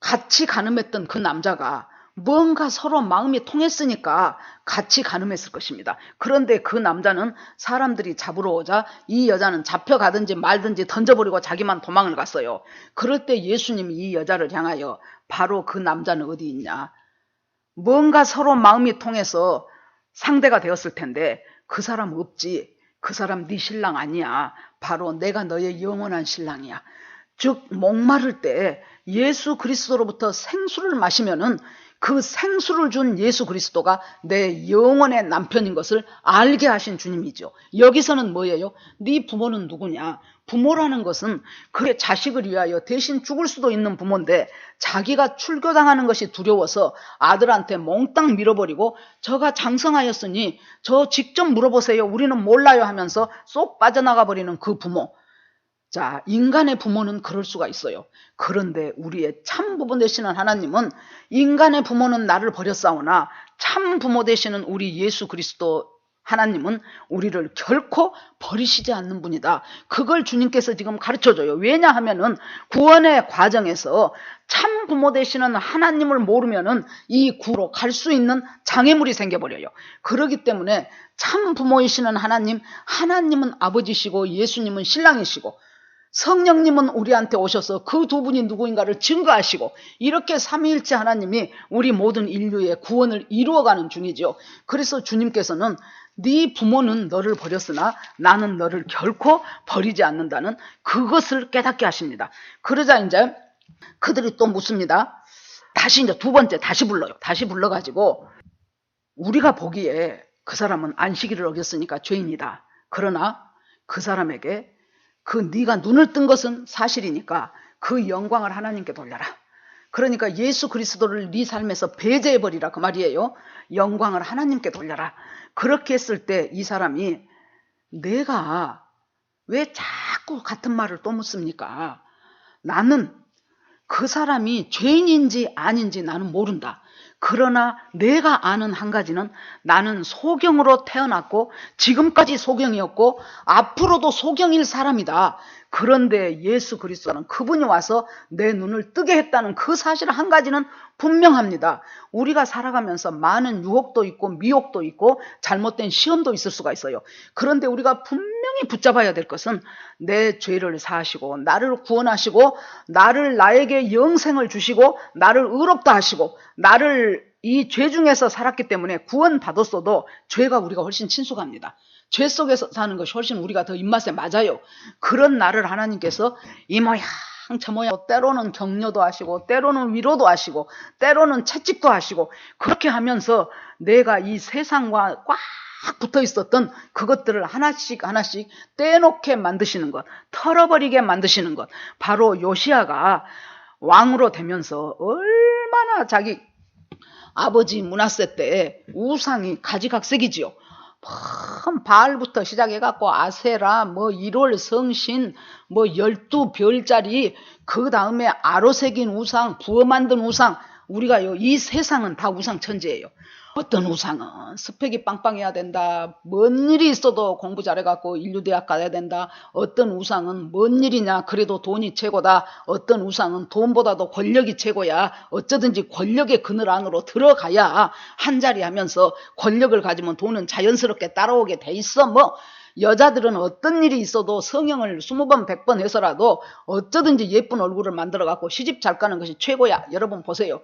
같이 가늠했던 그 남자가 뭔가 서로 마음이 통했으니까 같이 가늠했을 것입니다. 그런데 그 남자는 사람들이 잡으러 오자 이 여자는 잡혀가든지 말든지 던져버리고 자기만 도망을 갔어요. 그럴 때 예수님이 이 여자를 향하여 바로 그 남자는 어디 있냐? 뭔가 서로 마음이 통해서 상대가 되었을 텐데 그 사람 없지. 그 사람 네 신랑 아니야. 바로 내가 너의 영원한 신랑이야. 즉 목마를 때 예수 그리스도로부터 생수를 마시면은 그 생수를 준 예수 그리스도가 내 영혼의 남편인 것을 알게 하신 주님이죠. 여기서는 뭐예요? 네 부모는 누구냐? 부모라는 것은 그의 자식을 위하여 대신 죽을 수도 있는 부모인데 자기가 출교당하는 것이 두려워서 아들한테 몽땅 밀어버리고 저가 장성하였으니 저 직접 물어보세요. 우리는 몰라요 하면서 쏙 빠져나가 버리는 그 부모. 자, 인간의 부모는 그럴 수가 있어요. 그런데 우리의 참 부모 되시는 하나님은 인간의 부모는 나를 버렸사오나 참 부모 되시는 우리 예수 그리스도 하나님은 우리를 결코 버리시지 않는 분이다. 그걸 주님께서 지금 가르쳐줘요. 왜냐하면은 구원의 과정에서 참 부모 되시는 하나님을 모르면은 이 구로 갈 수 있는 장애물이 생겨버려요. 그렇기 때문에 참 부모이시는 하나님, 하나님은 아버지시고 예수님은 신랑이시고 성령님은 우리한테 오셔서 그 두 분이 누구인가를 증거하시고 이렇게 삼위일체 하나님이 우리 모든 인류의 구원을 이루어가는 중이죠. 그래서 주님께서는 네 부모는 너를 버렸으나 나는 너를 결코 버리지 않는다는 그것을 깨닫게 하십니다. 그러자 이제 그들이 또 묻습니다. 다시 이제 두 번째 다시 불러요. 다시 불러가지고 우리가 보기에 그 사람은 안식일을 어겼으니까 죄인이다. 그러나 그 사람에게 그 네가 눈을 뜬 것은 사실이니까 그 영광을 하나님께 돌려라. 그러니까 예수 그리스도를 네 삶에서 배제해버리라 그 말이에요. 영광을 하나님께 돌려라. 그렇게 했을 때 이 사람이 내가 왜 자꾸 같은 말을 또 묻습니까? 나는 그 사람이 죄인인지 아닌지 나는 모른다. 그러나 내가 아는 한 가지는 나는 소경으로 태어났고 지금까지 소경이었고 앞으로도 소경일 사람이다. 그런데 예수 그리스도는 그분이 와서 내 눈을 뜨게 했다는 그 사실 한 가지는 분명합니다. 우리가 살아가면서 많은 유혹도 있고 미혹도 있고 잘못된 시험도 있을 수가 있어요. 그런데 우리가 분명히 붙잡아야 될 것은 내 죄를 사하시고 나를 구원하시고 나에게 영생을 주시고 나를 의롭다 하시고 나를 이 죄 중에서 살았기 때문에 구원 받았어도 죄가 우리가 훨씬 친숙합니다. 죄 속에서 사는 것이 훨씬 우리가 더 입맛에 맞아요. 그런 나를 하나님께서 이 모양 저 모양 때로는 격려도 하시고 때로는 위로도 하시고 때로는 채찍도 하시고 그렇게 하면서 내가 이 세상과 꽉 붙어 있었던 그것들을 하나씩 하나씩 떼놓게 만드시는 것, 털어버리게 만드시는 것. 바로 요시야가 왕으로 되면서 얼마나 자기 아버지 므낫세 때 우상이 가지각색이지요. 바알부터 시작해갖고 아세라, 뭐 1월 성신, 뭐 12별짜리, 그 다음에 아로 새긴 우상, 부어 만든 우상, 우리가 이 세상은 다 우상 천지예요. 어떤 우상은 스펙이 빵빵해야 된다. 뭔 일이 있어도 공부 잘해갖고 인류대학 가야 된다. 어떤 우상은 뭔 일이냐 그래도 돈이 최고다. 어떤 우상은 돈보다도 권력이 최고야. 어쩌든지 권력의 그늘 안으로 들어가야 한 자리 하면서 권력을 가지면 돈은 자연스럽게 따라오게 돼 있어. 뭐 여자들은 어떤 일이 있어도 성형을 20번 100번 해서라도 어쩌든지 예쁜 얼굴을 만들어갖고 시집 잘 가는 것이 최고야. 여러분 보세요.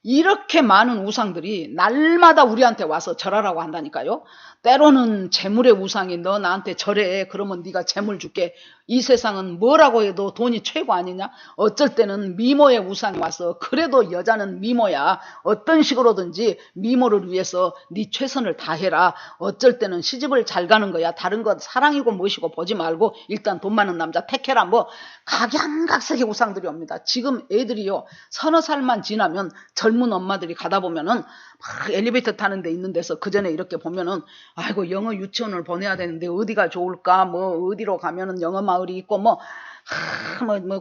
이렇게 많은 우상들이 날마다 우리한테 와서 절하라고 한다니까요. 때로는 재물의 우상이 너 나한테 절해. 그러면 네가 재물 줄게. 이 세상은 뭐라고 해도 돈이 최고 아니냐. 어쩔 때는 미모의 우상이 와서 그래도 여자는 미모야. 어떤 식으로든지 미모를 위해서 네 최선을 다해라. 어쩔 때는 시집을 잘 가는 거야. 다른 건 사랑이고 무엇이고 보지 말고 일단 돈 많은 남자 택해라. 뭐 각양각색의 우상들이 옵니다. 지금 애들이요 서너 살만 지나면 젊은 엄마들이 가다 보면은 막 엘리베이터 타는 데 있는 데서 그 전에 이렇게 보면은 아이고 영어 유치원을 보내야 되는데 어디가 좋을까 뭐 어디로 가면은 영어 마을이 있고 뭐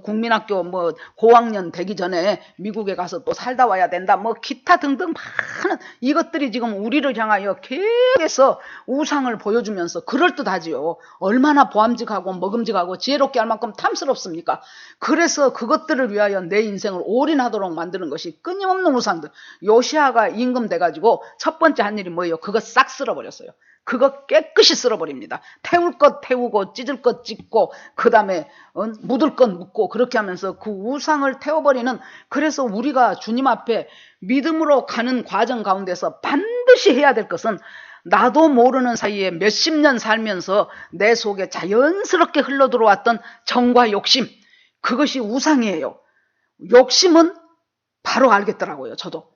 국민학교 뭐 고학년 되기 전에 미국에 가서 또 살다 와야 된다 뭐 기타 등등 많은 이것들이 지금 우리를 향하여 계속해서 우상을 보여주면서 그럴듯하지요. 얼마나 보암직하고 먹음직하고 지혜롭게 할 만큼 탐스럽습니까? 그래서 그것들을 위하여 내 인생을 올인하도록 만드는 것이 끊임없는 우상들. 요시아가 임금돼가지고 첫 번째 한 일이 뭐예요? 그거 싹 쓸어버렸어요. 그거 깨끗이 쓸어버립니다. 태울 것 태우고 찢을 것 찢고 그 다음에 묻을 것 묻고 그렇게 하면서 그 우상을 태워버리는. 그래서 우리가 주님 앞에 믿음으로 가는 과정 가운데서 반드시 해야 될 것은 나도 모르는 사이에 몇십 년 살면서 내 속에 자연스럽게 흘러들어왔던 정과 욕심, 그것이 우상이에요. 욕심은 바로 알겠더라고요. 저도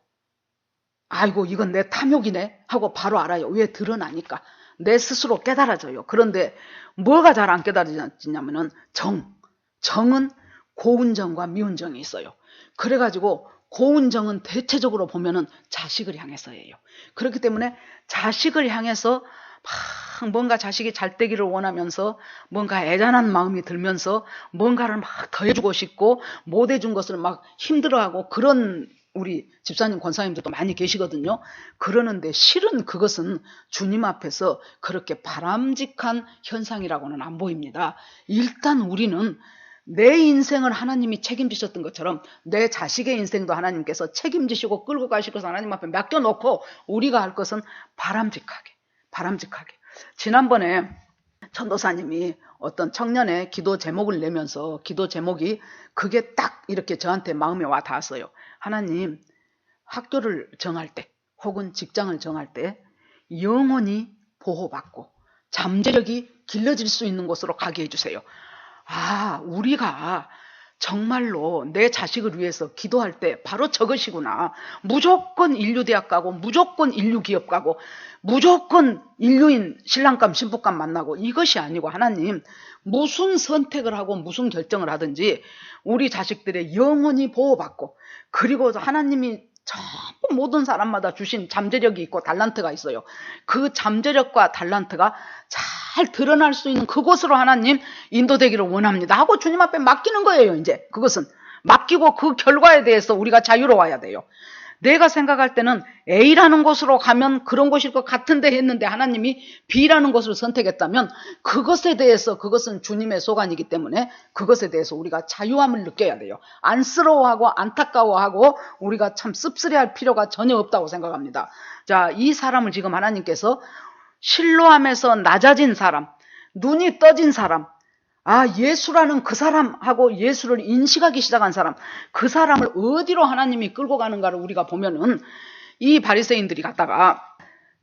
아이고 이건 내 탐욕이네 하고 바로 알아요. 왜? 드러나니까. 내 스스로 깨달아져요. 그런데 뭐가 잘 안 깨달아지냐면은 정은 고운정과 미운정이 있어요. 그래가지고 고운정은 대체적으로 보면은 자식을 향해서예요. 그렇기 때문에 자식을 향해서 막 뭔가 자식이 잘 되기를 원하면서 뭔가 애잔한 마음이 들면서 뭔가를 막 더해주고 싶고 못 해준 것을 막 힘들어하고 그런 우리 집사님 권사님들도 많이 계시거든요. 그러는데 실은 그것은 주님 앞에서 그렇게 바람직한 현상이라고는 안 보입니다. 일단 우리는 내 인생을 하나님이 책임지셨던 것처럼 내 자식의 인생도 하나님께서 책임지시고 끌고 가시고서 하나님 앞에 맡겨놓고 우리가 할 것은 바람직하게. 지난번에 전도사님이 어떤 청년의 기도 제목을 내면서 기도 제목이 그게 딱 이렇게 저한테 마음에 와 닿았어요. 하나님, 학교를 정할 때 혹은 직장을 정할 때 영원히 보호받고 잠재력이 길러질 수 있는 곳으로 가게 해주세요. 우리가 정말로 내 자식을 위해서 기도할 때 바로 저것이구나. 무조건 인류대학 가고 무조건 인류기업 가고 무조건 인류인 신랑감 신부감 만나고 이것이 아니고 하나님 무슨 선택을 하고 무슨 결정을 하든지 우리 자식들의 영원히 보호받고 그리고 하나님이 전부 모든 사람마다 주신 잠재력이 있고 달란트가 있어요. 그 잠재력과 달란트가 잘 드러날 수 있는 그곳으로 하나님 인도되기를 원합니다 하고 주님 앞에 맡기는 거예요. 이제 그것은 맡기고 그 결과에 대해서 우리가 자유로워야 돼요. 내가 생각할 때는 A라는 곳으로 가면 그런 곳일 것 같은데 했는데 하나님이 B라는 곳을 선택했다면 그것에 대해서 그것은 주님의 소관이기 때문에 그것에 대해서 우리가 자유함을 느껴야 돼요. 안쓰러워하고 안타까워하고 우리가 참 씁쓸해할 필요가 전혀 없다고 생각합니다. 자, 이 사람을 지금 하나님께서 실로암에서 낮아진 사람, 눈이 떠진 사람, 예수라는 그 사람하고 예수를 인식하기 시작한 사람, 그 사람을 어디로 하나님이 끌고 가는가를 우리가 보면은 이 바리새인들이 갔다가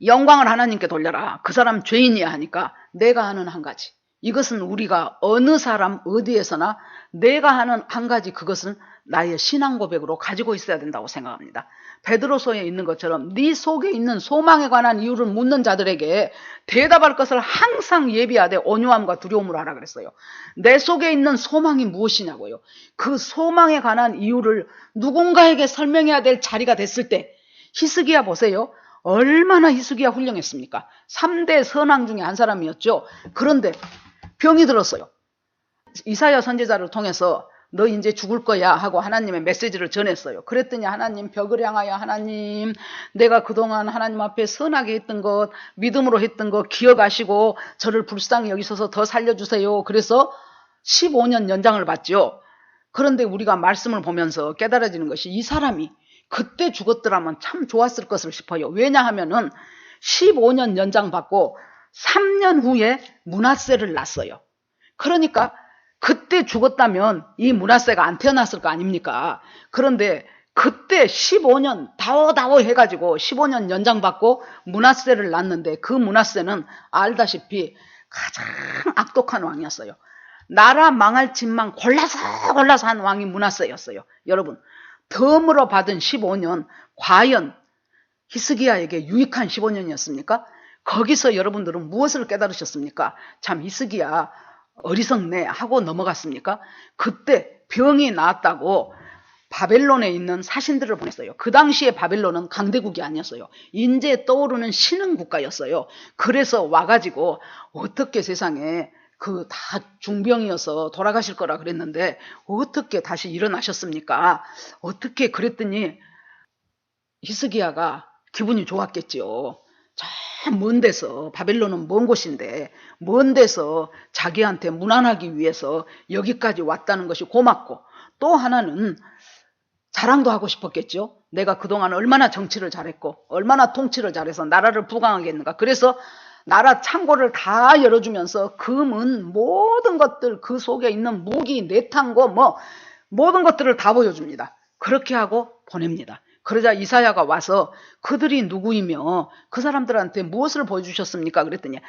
영광을 하나님께 돌려라. 그 사람 죄인이야 하니까 내가 하는 한 가지. 이것은 우리가 어느 사람 어디에서나 내가 하는 한 가지 그것은 나의 신앙 고백으로 가지고 있어야 된다고 생각합니다. 베드로서에 있는 것처럼 네 속에 있는 소망에 관한 이유를 묻는 자들에게 대답할 것을 항상 예비하되 온유함과 두려움으로 하라 그랬어요. 내 속에 있는 소망이 무엇이냐고요. 그 소망에 관한 이유를 누군가에게 설명해야 될 자리가 됐을 때 히스기야 보세요. 얼마나 히스기야 훌륭했습니까? 3대 선왕 중에 한 사람이었죠. 그런데 병이 들었어요. 이사야 선지자를 통해서 너 이제 죽을 거야 하고 하나님의 메시지를 전했어요. 그랬더니 하나님 벽을 향하여 하나님 내가 그동안 하나님 앞에 선하게 했던 것 믿음으로 했던 것 기억하시고 저를 불쌍히 여기셔서 더 살려주세요. 그래서 15년 연장을 받죠. 그런데 우리가 말씀을 보면서 깨달아지는 것이 이 사람이 그때 죽었더라면 참 좋았을 것을 싶어요. 왜냐하면은 15년 연장 받고 3년 후에 문하세를 낳았어요. 그러니까 그때 죽었다면 이 문하세가 안 태어났을 거 아닙니까? 그런데 그때 15년 다워 해가지고 15년 연장받고 문하세를 낳았는데 그 문하세는 알다시피 가장 악독한 왕이었어요. 나라 망할 짓만 골라서 한 왕이 문하세였어요. 여러분 덤으로 받은 15년 과연 히스기야에게 유익한 15년이었습니까? 거기서 여러분들은 무엇을 깨달으셨습니까? 참 히스기야 어리석네 하고 넘어갔습니까? 그때 병이 나았다고 바벨론에 있는 사신들을 보냈어요. 그 당시에 바벨론은 강대국이 아니었어요. 인제 떠오르는 신흥 국가였어요. 그래서 와가지고 어떻게 세상에 그 다 중병이어서 돌아가실 거라 그랬는데 어떻게 다시 일어나셨습니까? 어떻게 그랬더니 히스기야가 기분이 좋았겠지요. 저 먼 데서 바벨론은 먼 곳인데 먼 데서 자기한테 문안하기 위해서 여기까지 왔다는 것이 고맙고 또 하나는 자랑도 하고 싶었겠죠. 내가 그동안 얼마나 정치를 잘했고 얼마나 통치를 잘해서 나라를 부강하게 했는가. 그래서 나라 창고를 다 열어주면서 금은 모든 것들 그 속에 있는 무기 내탄고 뭐 모든 것들을 다 보여줍니다. 그렇게 하고 보냅니다. 그러자 이사야가 와서 그들이 누구이며 그 사람들한테 무엇을 보여주셨습니까? 그랬더니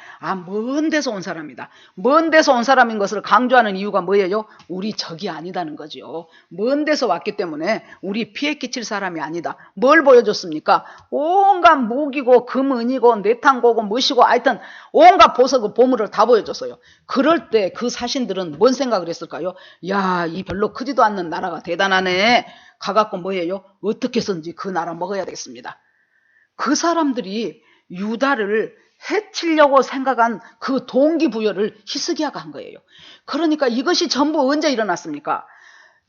먼 데서 온 사람이다. 먼 데서 온 사람인 것을 강조하는 이유가 뭐예요? 우리 적이 아니다는 거죠. 먼 데서 왔기 때문에 우리 피해 끼칠 사람이 아니다. 뭘 보여줬습니까? 온갖 무기고 금은이고 내탕고고 무엇이고 하여튼 온갖 보석고 보물을 다 보여줬어요. 그럴 때 그 사신들은 뭔 생각을 했을까요? 야, 이 별로 크지도 않는 나라가 대단하네. 가갖고 뭐예요? 어떻게 해서든지 그 나라 먹어야 되겠습니다. 그 사람들이 유다를 해치려고 생각한 그 동기부여를 히스기야가 한 거예요. 그러니까 이것이 전부 언제 일어났습니까?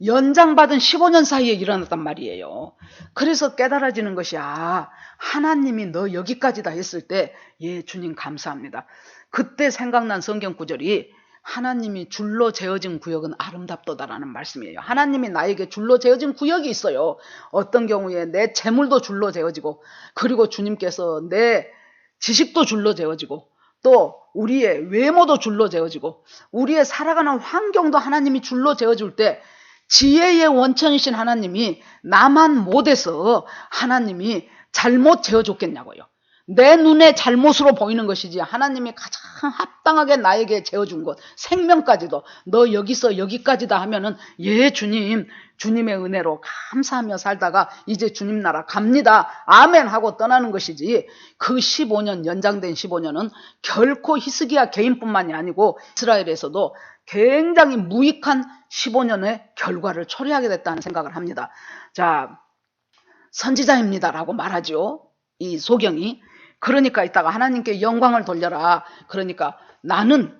연장받은 15년 사이에 일어났단 말이에요. 그래서 깨달아지는 것이 하나님이 너 여기까지다 했을 때 예, 주님 감사합니다. 그때 생각난 성경 구절이 하나님이 줄로 재어진 구역은 아름답도다라는 말씀이에요. 하나님이 나에게 줄로 재어진 구역이 있어요. 어떤 경우에 내 재물도 줄로 재어지고, 그리고 주님께서 내 지식도 줄로 재어지고, 또 우리의 외모도 줄로 재어지고, 우리의 살아가는 환경도 하나님이 줄로 재어줄 때 지혜의 원천이신 하나님이 나만 못해서 하나님이 잘못 재어줬겠냐고요. 내 눈에 잘못으로 보이는 것이지 하나님이 가장 합당하게 나에게 재어준 것, 생명까지도 너 여기서 여기까지다 하면은 예 주님, 주님의 은혜로 감사하며 살다가 이제 주님 나라 갑니다. 아멘 하고 떠나는 것이지, 그 15년, 연장된 15년은 결코 히스기야 개인뿐만이 아니고 이스라엘에서도 굉장히 무익한 15년의 결과를 초래하게 됐다는 생각을 합니다. 자, 선지자입니다라고 말하죠. 이 소경이. 그러니까 이따가 하나님께 영광을 돌려라. 그러니까 나는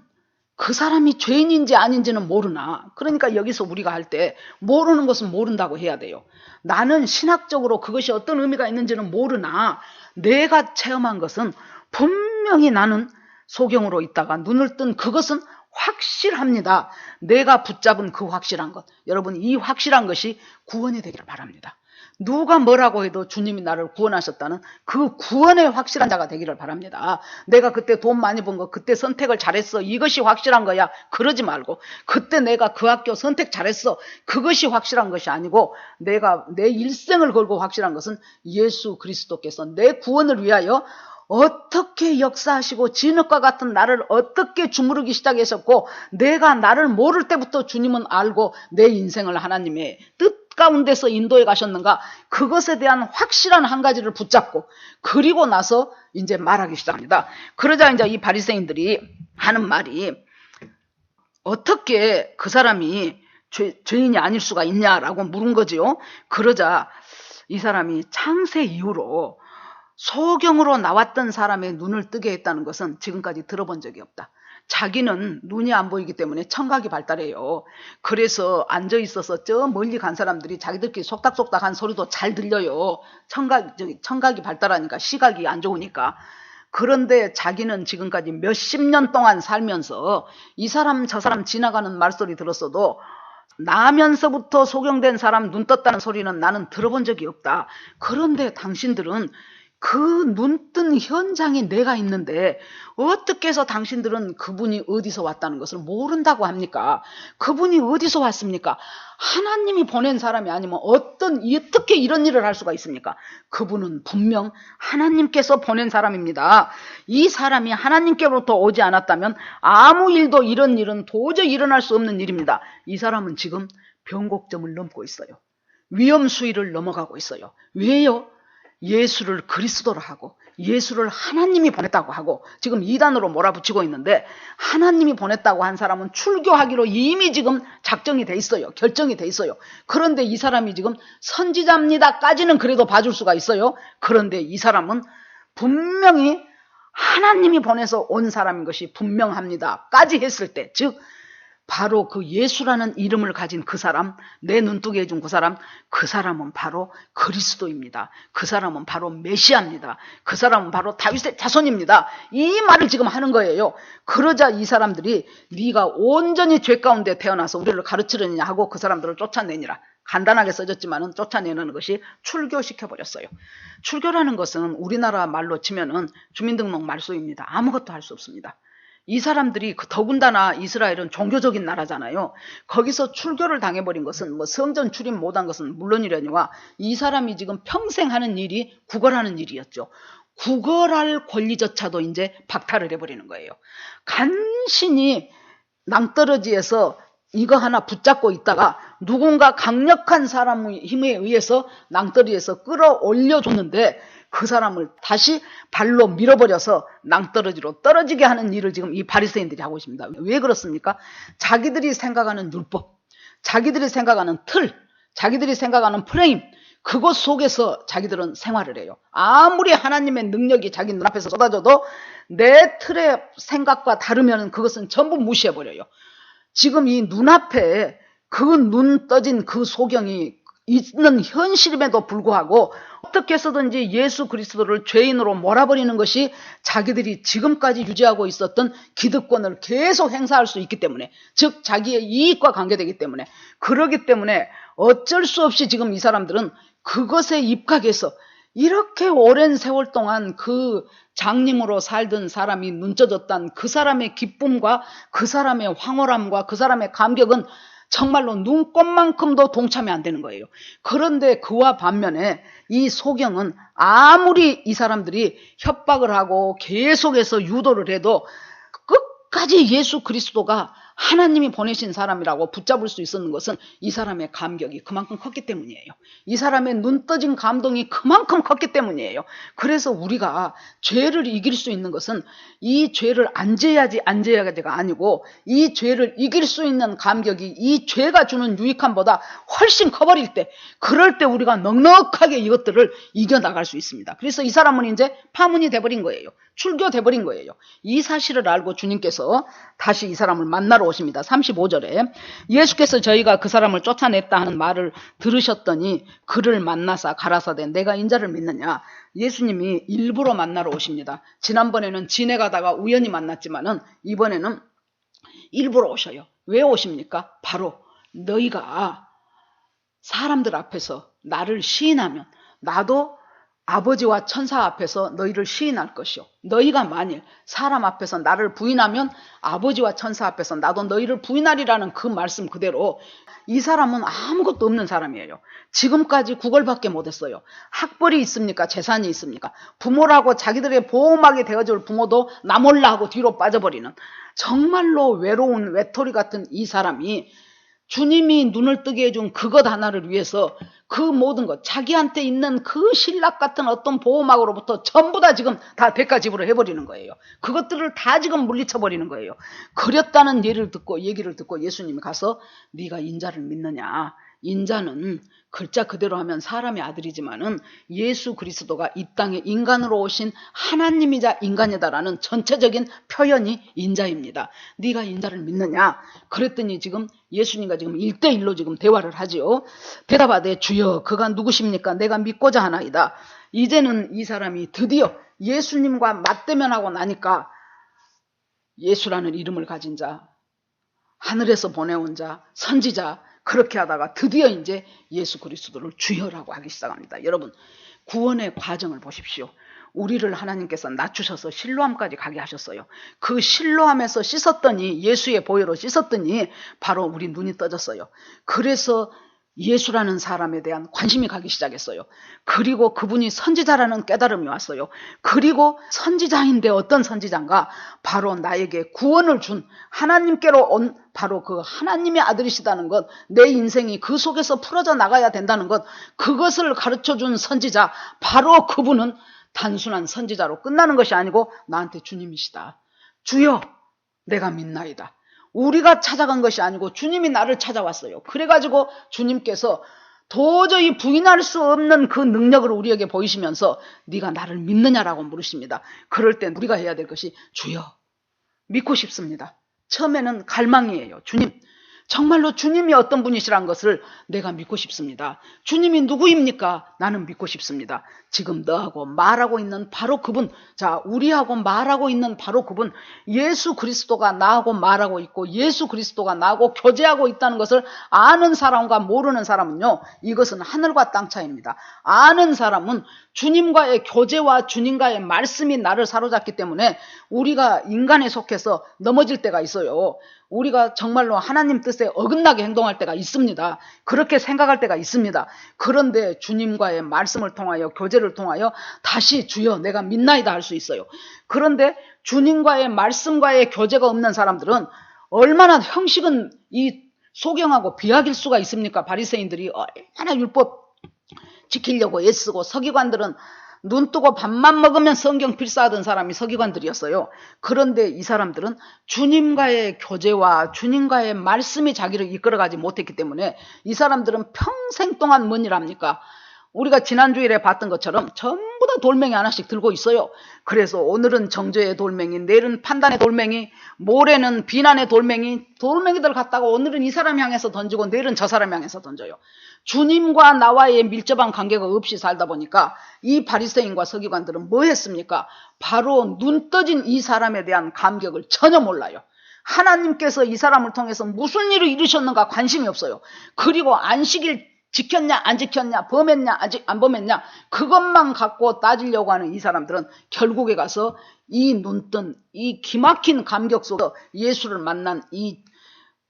그 사람이 죄인인지 아닌지는 모르나. 그러니까 여기서 우리가 할 때 모르는 것은 모른다고 해야 돼요. 나는 신학적으로 그것이 어떤 의미가 있는지는 모르나 내가 체험한 것은 분명히 나는 소경으로 있다가 눈을 뜬 그것은 확실합니다. 내가 붙잡은 그 확실한 것. 여러분, 이 확실한 것이 구원이 되기를 바랍니다. 누가 뭐라고 해도 주님이 나를 구원하셨다는 그 구원의 확실한 자가 되기를 바랍니다. 내가 그때 돈 많이 번 거, 그때 선택을 잘했어, 이것이 확실한 거야. 그러지 말고, 그때 내가 그 학교 선택 잘했어, 그것이 확실한 것이 아니고, 내가 내 일생을 걸고 확실한 것은 예수 그리스도께서 내 구원을 위하여 어떻게 역사하시고 진흙과 같은 나를 어떻게 주무르기 시작하셨고, 내가 나를 모를 때부터 주님은 알고 내 인생을 하나님의 뜻 가운데서 인도해 가셨는가, 그것에 대한 확실한 한 가지를 붙잡고 그리고 나서 이제 말하기 시작합니다. 그러자 이제 이 바리새인들이 하는 말이, 어떻게 그 사람이 죄인이 아닐 수가 있냐라고 물은 거지요. 그러자 이 사람이 창세 이후로 소경으로 나왔던 사람의 눈을 뜨게 했다는 것은 지금까지 들어본 적이 없다. 자기는 눈이 안 보이기 때문에 청각이 발달해요. 그래서 앉아 있어서 저 멀리 간 사람들이 자기들끼리 속닥속닥한 소리도 잘 들려요. 청각이 발달하니까, 시각이 안 좋으니까. 그런데 자기는 지금까지 몇십 년 동안 살면서 이 사람 저 사람 지나가는 말소리 들었어도 나면서부터 소경된 사람 눈 떴다는 소리는 나는 들어본 적이 없다. 그런데 당신들은 그 눈뜬 현장에 내가 있는데 어떻게 해서 당신들은 그분이 어디서 왔다는 것을 모른다고 합니까? 그분이 어디서 왔습니까? 하나님이 보낸 사람이 아니면 어떻게 이런 일을 할 수가 있습니까? 그분은 분명 하나님께서 보낸 사람입니다. 이 사람이 하나님께로부터 오지 않았다면 아무 일도, 이런 일은 도저히 일어날 수 없는 일입니다. 이 사람은 지금 변곡점을 넘고 있어요. 위험 수위를 넘어가고 있어요. 왜요? 예수를 그리스도로 하고 예수를 하나님이 보냈다고 하고 지금 이단으로 몰아붙이고 있는데, 하나님이 보냈다고 한 사람은 출교하기로 이미 지금 작정이 돼 있어요. 결정이 돼 있어요. 그런데 이 사람이 지금 선지자입니다까지는 그래도 봐줄 수가 있어요. 그런데 이 사람은 분명히 하나님이 보내서 온 사람인 것이 분명합니다까지 했을 때, 즉 바로 그 예수라는 이름을 가진 그 사람, 내 눈뜨게 해준 그 사람은 바로 그리스도입니다. 그 사람은 바로 메시아입니다. 그 사람은 바로 다윗의 자손입니다. 이 말을 지금 하는 거예요. 그러자 이 사람들이 네가 온전히 죄 가운데 태어나서 우리를 가르치려느냐 하고 그 사람들을 쫓아내니라. 간단하게 써졌지만은 쫓아내는 것이 출교시켜버렸어요. 출교라는 것은 우리나라 말로 치면은 주민등록 말소입니다. 아무것도 할 수 없습니다. 이 사람들이 더군다나 이스라엘은 종교적인 나라잖아요. 거기서 출교를 당해버린 것은 뭐 성전 출입 못한 것은 물론이려니와 이 사람이 지금 평생 하는 일이 구걸하는 일이었죠. 구걸할 권리조차도 이제 박탈을 해버리는 거예요. 간신히 낭떠러지에서 이거 하나 붙잡고 있다가 누군가 강력한 사람의 힘에 의해서 낭떠러지에서 끌어올려줬는데 그 사람을 다시 발로 밀어버려서 낭떠러지로 떨어지게 하는 일을 지금 이 바리새인들이 하고 있습니다. 왜 그렇습니까? 자기들이 생각하는 율법, 자기들이 생각하는 틀, 자기들이 생각하는 프레임, 그것 속에서 자기들은 생활을 해요. 아무리 하나님의 능력이 자기 눈앞에서 쏟아져도 내 틀의 생각과 다르면 그것은 전부 무시해버려요. 지금 이 눈앞에 그 눈 떠진 그 소경이 있는 현실임에도 불구하고 어떻게 해서든지 예수 그리스도를 죄인으로 몰아버리는 것이 자기들이 지금까지 유지하고 있었던 기득권을 계속 행사할 수 있기 때문에, 즉 자기의 이익과 관계되기 때문에, 그러기 때문에 어쩔 수 없이 지금 이 사람들은 그것에 입각해서 이렇게 오랜 세월 동안 그 장님으로 살던 사람이 눈쪄졌단 그 사람의 기쁨과 그 사람의 황홀함과 그 사람의 감격은 정말로 눈꼽만큼도 동참이 안 되는 거예요. 그런데 그와 반면에 이 소경은 아무리 이 사람들이 협박을 하고 계속해서 유도를 해도 끝까지 예수 그리스도가 하나님이 보내신 사람이라고 붙잡을 수 있었는 것은 이 사람의 감격이 그만큼 컸기 때문이에요. 이 사람의 눈 떠진 감동이 그만큼 컸기 때문이에요. 그래서 우리가 죄를 이길 수 있는 것은 이 죄를 안 져야지가 아니고 이 죄를 이길 수 있는 감격이 이 죄가 주는 유익함보다 훨씬 커버릴 때, 그럴 때 우리가 넉넉하게 이것들을 이겨나갈 수 있습니다. 그래서 이 사람은 이제 파문이 돼버린 거예요. 출교돼버린 거예요. 이 사실을 알고 주님께서 다시 이 사람을 만나러 오십니다. 35절에 예수께서 저희가 그 사람을 쫓아냈다 하는 말을 들으셨더니 그를 만나사 가라사대 내가 인자를 믿느냐. 예수님이 일부러 만나러 오십니다. 지난번에는 지내가다가 우연히 만났지만은 이번에는 일부러 오셔요. 왜 오십니까? 바로 너희가 사람들 앞에서 나를 시인하면 나도 아버지와 천사 앞에서 너희를 시인할 것이요. 너희가 만일 사람 앞에서 나를 부인하면 아버지와 천사 앞에서 나도 너희를 부인하리라는 그 말씀 그대로 이 사람은 아무것도 없는 사람이에요. 지금까지 구걸밖에 못했어요. 학벌이 있습니까? 재산이 있습니까? 부모라고 자기들의 보호막이 되어줄 부모도 나 몰라 하고 뒤로 빠져버리는 정말로 외로운 외톨이 같은 이 사람이 주님이 눈을 뜨게 해준 그것 하나를 위해서 그 모든 것, 자기한테 있는 그 신락 같은 어떤 보호막으로부터 전부 다 지금 다 대가 지불을 해버리는 거예요. 그것들을 다 지금 물리쳐버리는 거예요. 그랬다는 얘기를 듣고 예수님이 가서 네가 인자를 믿느냐. 인자는 글자 그대로 하면 사람의 아들이지만은 예수 그리스도가 이 땅에 인간으로 오신 하나님이자 인간이다라는 전체적인 표현이 인자입니다. 네가 인자를 믿느냐? 그랬더니 지금 예수님과 지금 1대1로 지금 대화를 하지요. 대답하되 주여 그가 누구십니까? 내가 믿고자 하나이다. 이제는 이 사람이 드디어 예수님과 맞대면하고 나니까 예수라는 이름을 가진 자, 하늘에서 보내온 자, 선지자, 그렇게 하다가 드디어 이제 예수 그리스도를 주여라고 하기 시작합니다. 여러분, 구원의 과정을 보십시오. 우리를 하나님께서 낮추셔서 실로암까지 가게 하셨어요. 그 실로암에서 씻었더니, 예수의 보혈로 씻었더니 바로 우리 눈이 떠졌어요. 그래서 예수라는 사람에 대한 관심이 가기 시작했어요. 그리고 그분이 선지자라는 깨달음이 왔어요. 그리고 선지자인데 어떤 선지자인가? 바로 나에게 구원을 준 하나님께로 온 바로 그 하나님의 아들이시다는 것, 내 인생이 그 속에서 풀어져 나가야 된다는 것, 그것을 가르쳐준 선지자, 바로 그분은 단순한 선지자로 끝나는 것이 아니고 나한테 주님이시다. 주여 내가 믿나이다. 우리가 찾아간 것이 아니고 주님이 나를 찾아왔어요. 그래가지고 주님께서 도저히 부인할 수 없는 그 능력을 우리에게 보이시면서 네가 나를 믿느냐라고 물으십니다. 그럴 때 우리가 해야 될 것이 주여 믿고 싶습니다. 처음에는 갈망이에요. 주님 정말로 주님이 어떤 분이시란 것을 내가 믿고 싶습니다. 주님이 누구입니까? 나는 믿고 싶습니다. 지금 너하고 말하고 있는 바로 그분, 자, 우리하고 말하고 있는 바로 그분, 예수 그리스도가 나하고 말하고 있고 예수 그리스도가 나하고 교제하고 있다는 것을 아는 사람과 모르는 사람은요, 이것은 하늘과 땅 차이입니다. 아는 사람은 주님과의 교제와 주님과의 말씀이 나를 사로잡기 때문에 우리가 인간에 속해서 넘어질 때가 있어요. 우리가 정말로 하나님 뜻에 어긋나게 행동할 때가 있습니다. 그렇게 생각할 때가 있습니다. 그런데 주님과의 말씀을 통하여 교제를 통하여 다시 주여 내가 믿나이다 할 수 있어요. 그런데 주님과의 말씀과의 교제가 없는 사람들은 얼마나 형식은 이 소경하고 비약일 수가 있습니까? 바리새인들이 얼마나 율법 지키려고 애쓰고, 서기관들은 눈 뜨고 밥만 먹으면 성경 필사하던 사람이 서기관들이었어요. 그런데 이 사람들은 주님과의 교제와 주님과의 말씀이 자기를 이끌어가지 못했기 때문에 이 사람들은 평생 동안 뭔 일 합니까? 우리가 지난주일에 봤던 것처럼 전부 다 돌멩이 하나씩 들고 있어요. 그래서 오늘은 정죄의 돌멩이, 내일은 판단의 돌멩이, 모레는 비난의 돌멩이들 갖다가 오늘은 이 사람 향해서 던지고 내일은 저 사람 향해서 던져요. 주님과 나와의 밀접한 관계가 없이 살다 보니까 이 바리새인과 서기관들은 뭐 했습니까? 바로 눈 떠진 이 사람에 대한 감격을 전혀 몰라요. 하나님께서 이 사람을 통해서 무슨 일을 이루셨는가 관심이 없어요. 그리고 안식일 지켰냐 안 지켰냐, 범했냐 아직 안 범했냐, 그것만 갖고 따지려고 하는 이 사람들은 결국에 가서 이 눈뜬 이 기막힌 감격 속에서 예수를 만난 이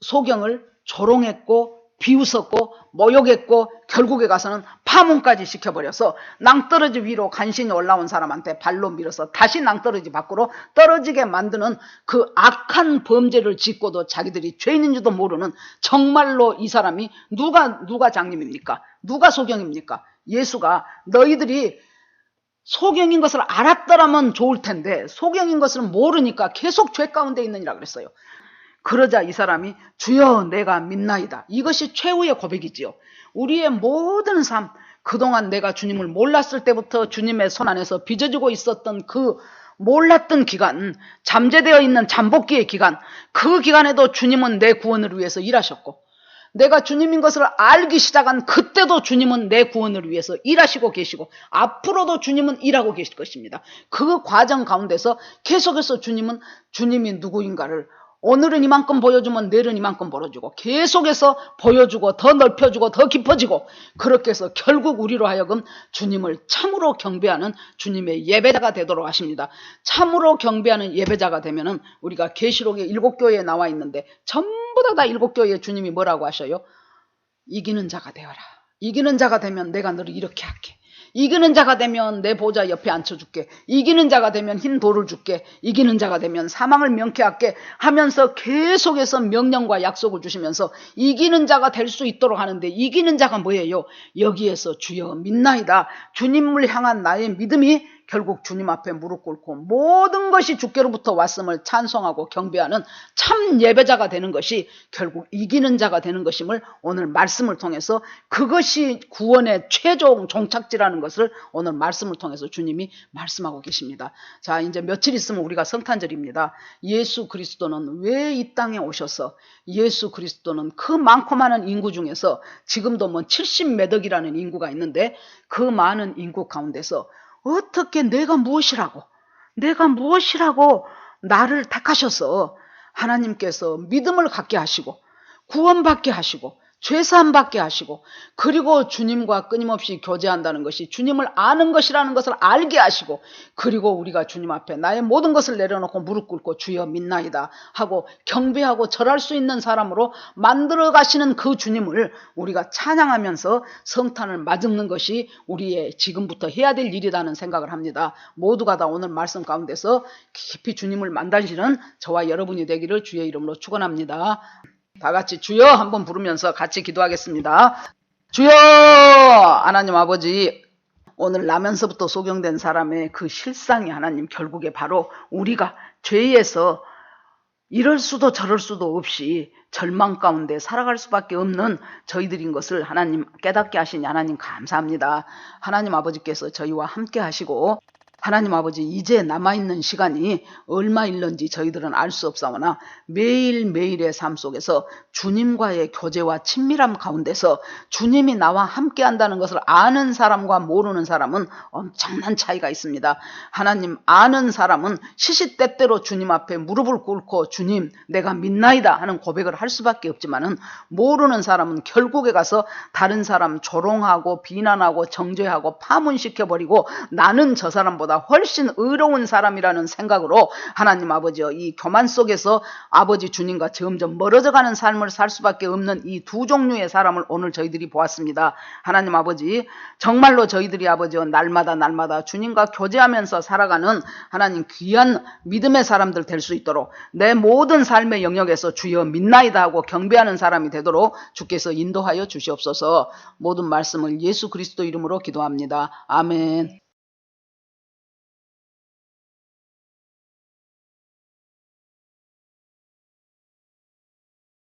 소경을 조롱했고 비웃었고 모욕했고 결국에 가서는 파문까지 시켜버려서 낭떠러지 위로 간신히 올라온 사람한테 발로 밀어서 다시 낭떠러지 밖으로 떨어지게 만드는 그 악한 범죄를 짓고도 자기들이 죄인인지도 모르는, 정말로 이 사람이 누가 장님입니까? 누가 소경입니까? 예수가 너희들이 소경인 것을 알았더라면 좋을 텐데 소경인 것을 모르니까 계속 죄 가운데 있느니라 그랬어요. 그러자 이 사람이 주여 내가 믿나이다. 이것이 최후의 고백이지요. 우리의 모든 삶, 그동안 내가 주님을 몰랐을 때부터 주님의 손 안에서 빚어지고 있었던 그 몰랐던 기간, 잠재되어 있는 잠복기의 기간, 그 기간에도 주님은 내 구원을 위해서 일하셨고, 내가 주님인 것을 알기 시작한 그때도 주님은 내 구원을 위해서 일하시고 계시고 앞으로도 주님은 일하고 계실 것입니다. 그 과정 가운데서 계속해서 주님이 누구인가를 오늘은 이만큼 보여주면 내일은 이만큼 벌어주고 계속해서 보여주고 더 넓혀주고 더 깊어지고, 그렇게 해서 결국 우리로 하여금 주님을 참으로 경배하는 주님의 예배자가 되도록 하십니다. 참으로 경배하는 예배자가 되면은 우리가 계시록에 7교회에 나와 있는데 전부 다 7교회에 주님이 뭐라고 하셔요? 이기는 자가 되어라. 이기는 자가 되면 내가 너를 이렇게 할게. 이기는 자가 되면 내 보좌 옆에 앉혀줄게. 이기는 자가 되면 흰 돌을 줄게. 이기는 자가 되면 사망을 명쾌할게 하면서 계속해서 명령과 약속을 주시면서 이기는 자가 될 수 있도록 하는데, 이기는 자가 뭐예요? 여기에서 주여 믿나이다. 주님을 향한 나의 믿음이 결국 주님 앞에 무릎 꿇고 모든 것이 주께로부터 왔음을 찬송하고 경배하는 참 예배자가 되는 것이 결국 이기는 자가 되는 것임을 오늘 말씀을 통해서, 그것이 구원의 최종 종착지라는 것을 오늘 말씀을 통해서 주님이 말씀하고 계십니다. 자, 이제 며칠 있으면 우리가 성탄절입니다. 예수 그리스도는 왜 이 땅에 오셔서, 예수 그리스도는 그 많고 많은 인구 중에서 지금도 뭐 70몇 억이라는 인구가 있는데 그 많은 인구 가운데서 어떻게 내가 무엇이라고 나를 택하셔서 하나님께서 믿음을 갖게 하시고 구원받게 하시고 죄사함 받게 하시고, 그리고 주님과 끊임없이 교제한다는 것이 주님을 아는 것이라는 것을 알게 하시고, 그리고 우리가 주님 앞에 나의 모든 것을 내려놓고 무릎 꿇고 주여 믿나이다 하고 경배하고 절할 수 있는 사람으로 만들어 가시는 그 주님을 우리가 찬양하면서 성탄을 맞는 것이 우리의 지금부터 해야 될 일이라는 생각을 합니다. 모두가 다 오늘 말씀 가운데서 깊이 주님을 만나시는 저와 여러분이 되기를 주의 이름으로 축원합니다. 다 같이 주여 한번 부르면서 같이 기도하겠습니다. 주여! 하나님 아버지, 오늘 나면서부터 소경된 사람의 그 실상이 하나님 결국에 바로 우리가 죄에서 이럴 수도 저럴 수도 없이 절망 가운데 살아갈 수밖에 없는 저희들인 것을 하나님 깨닫게 하시니 하나님 감사합니다. 하나님 아버지께서 저희와 함께 하시고 하나님 아버지, 이제 남아있는 시간이 얼마일런지 저희들은 알 수 없사오나 매일매일의 삶 속에서 주님과의 교제와 친밀함 가운데서 주님이 나와 함께 한다는 것을 아는 사람과 모르는 사람은 엄청난 차이가 있습니다. 하나님, 아는 사람은 시시때때로 주님 앞에 무릎을 꿇고 주님 내가 믿나이다 하는 고백을 할 수밖에 없지만은, 모르는 사람은 결국에 가서 다른 사람 조롱하고 비난하고 정죄하고 파문시켜버리고 나는 저 사람보다 훨씬 의로운 사람이라는 생각으로 하나님 아버지여, 이 교만 속에서 아버지 주님과 점점 멀어져가는 삶을 살 수밖에 없는 이 두 종류의 사람을 오늘 저희들이 보았습니다. 하나님 아버지, 정말로 저희들이 아버지여 날마다 주님과 교제하면서 살아가는 하나님 귀한 믿음의 사람들 될 수 있도록 내 모든 삶의 영역에서 주여 믿나이다 하고 경배하는 사람이 되도록 주께서 인도하여 주시옵소서. 모든 말씀을 예수 그리스도 이름으로 기도합니다. 아멘.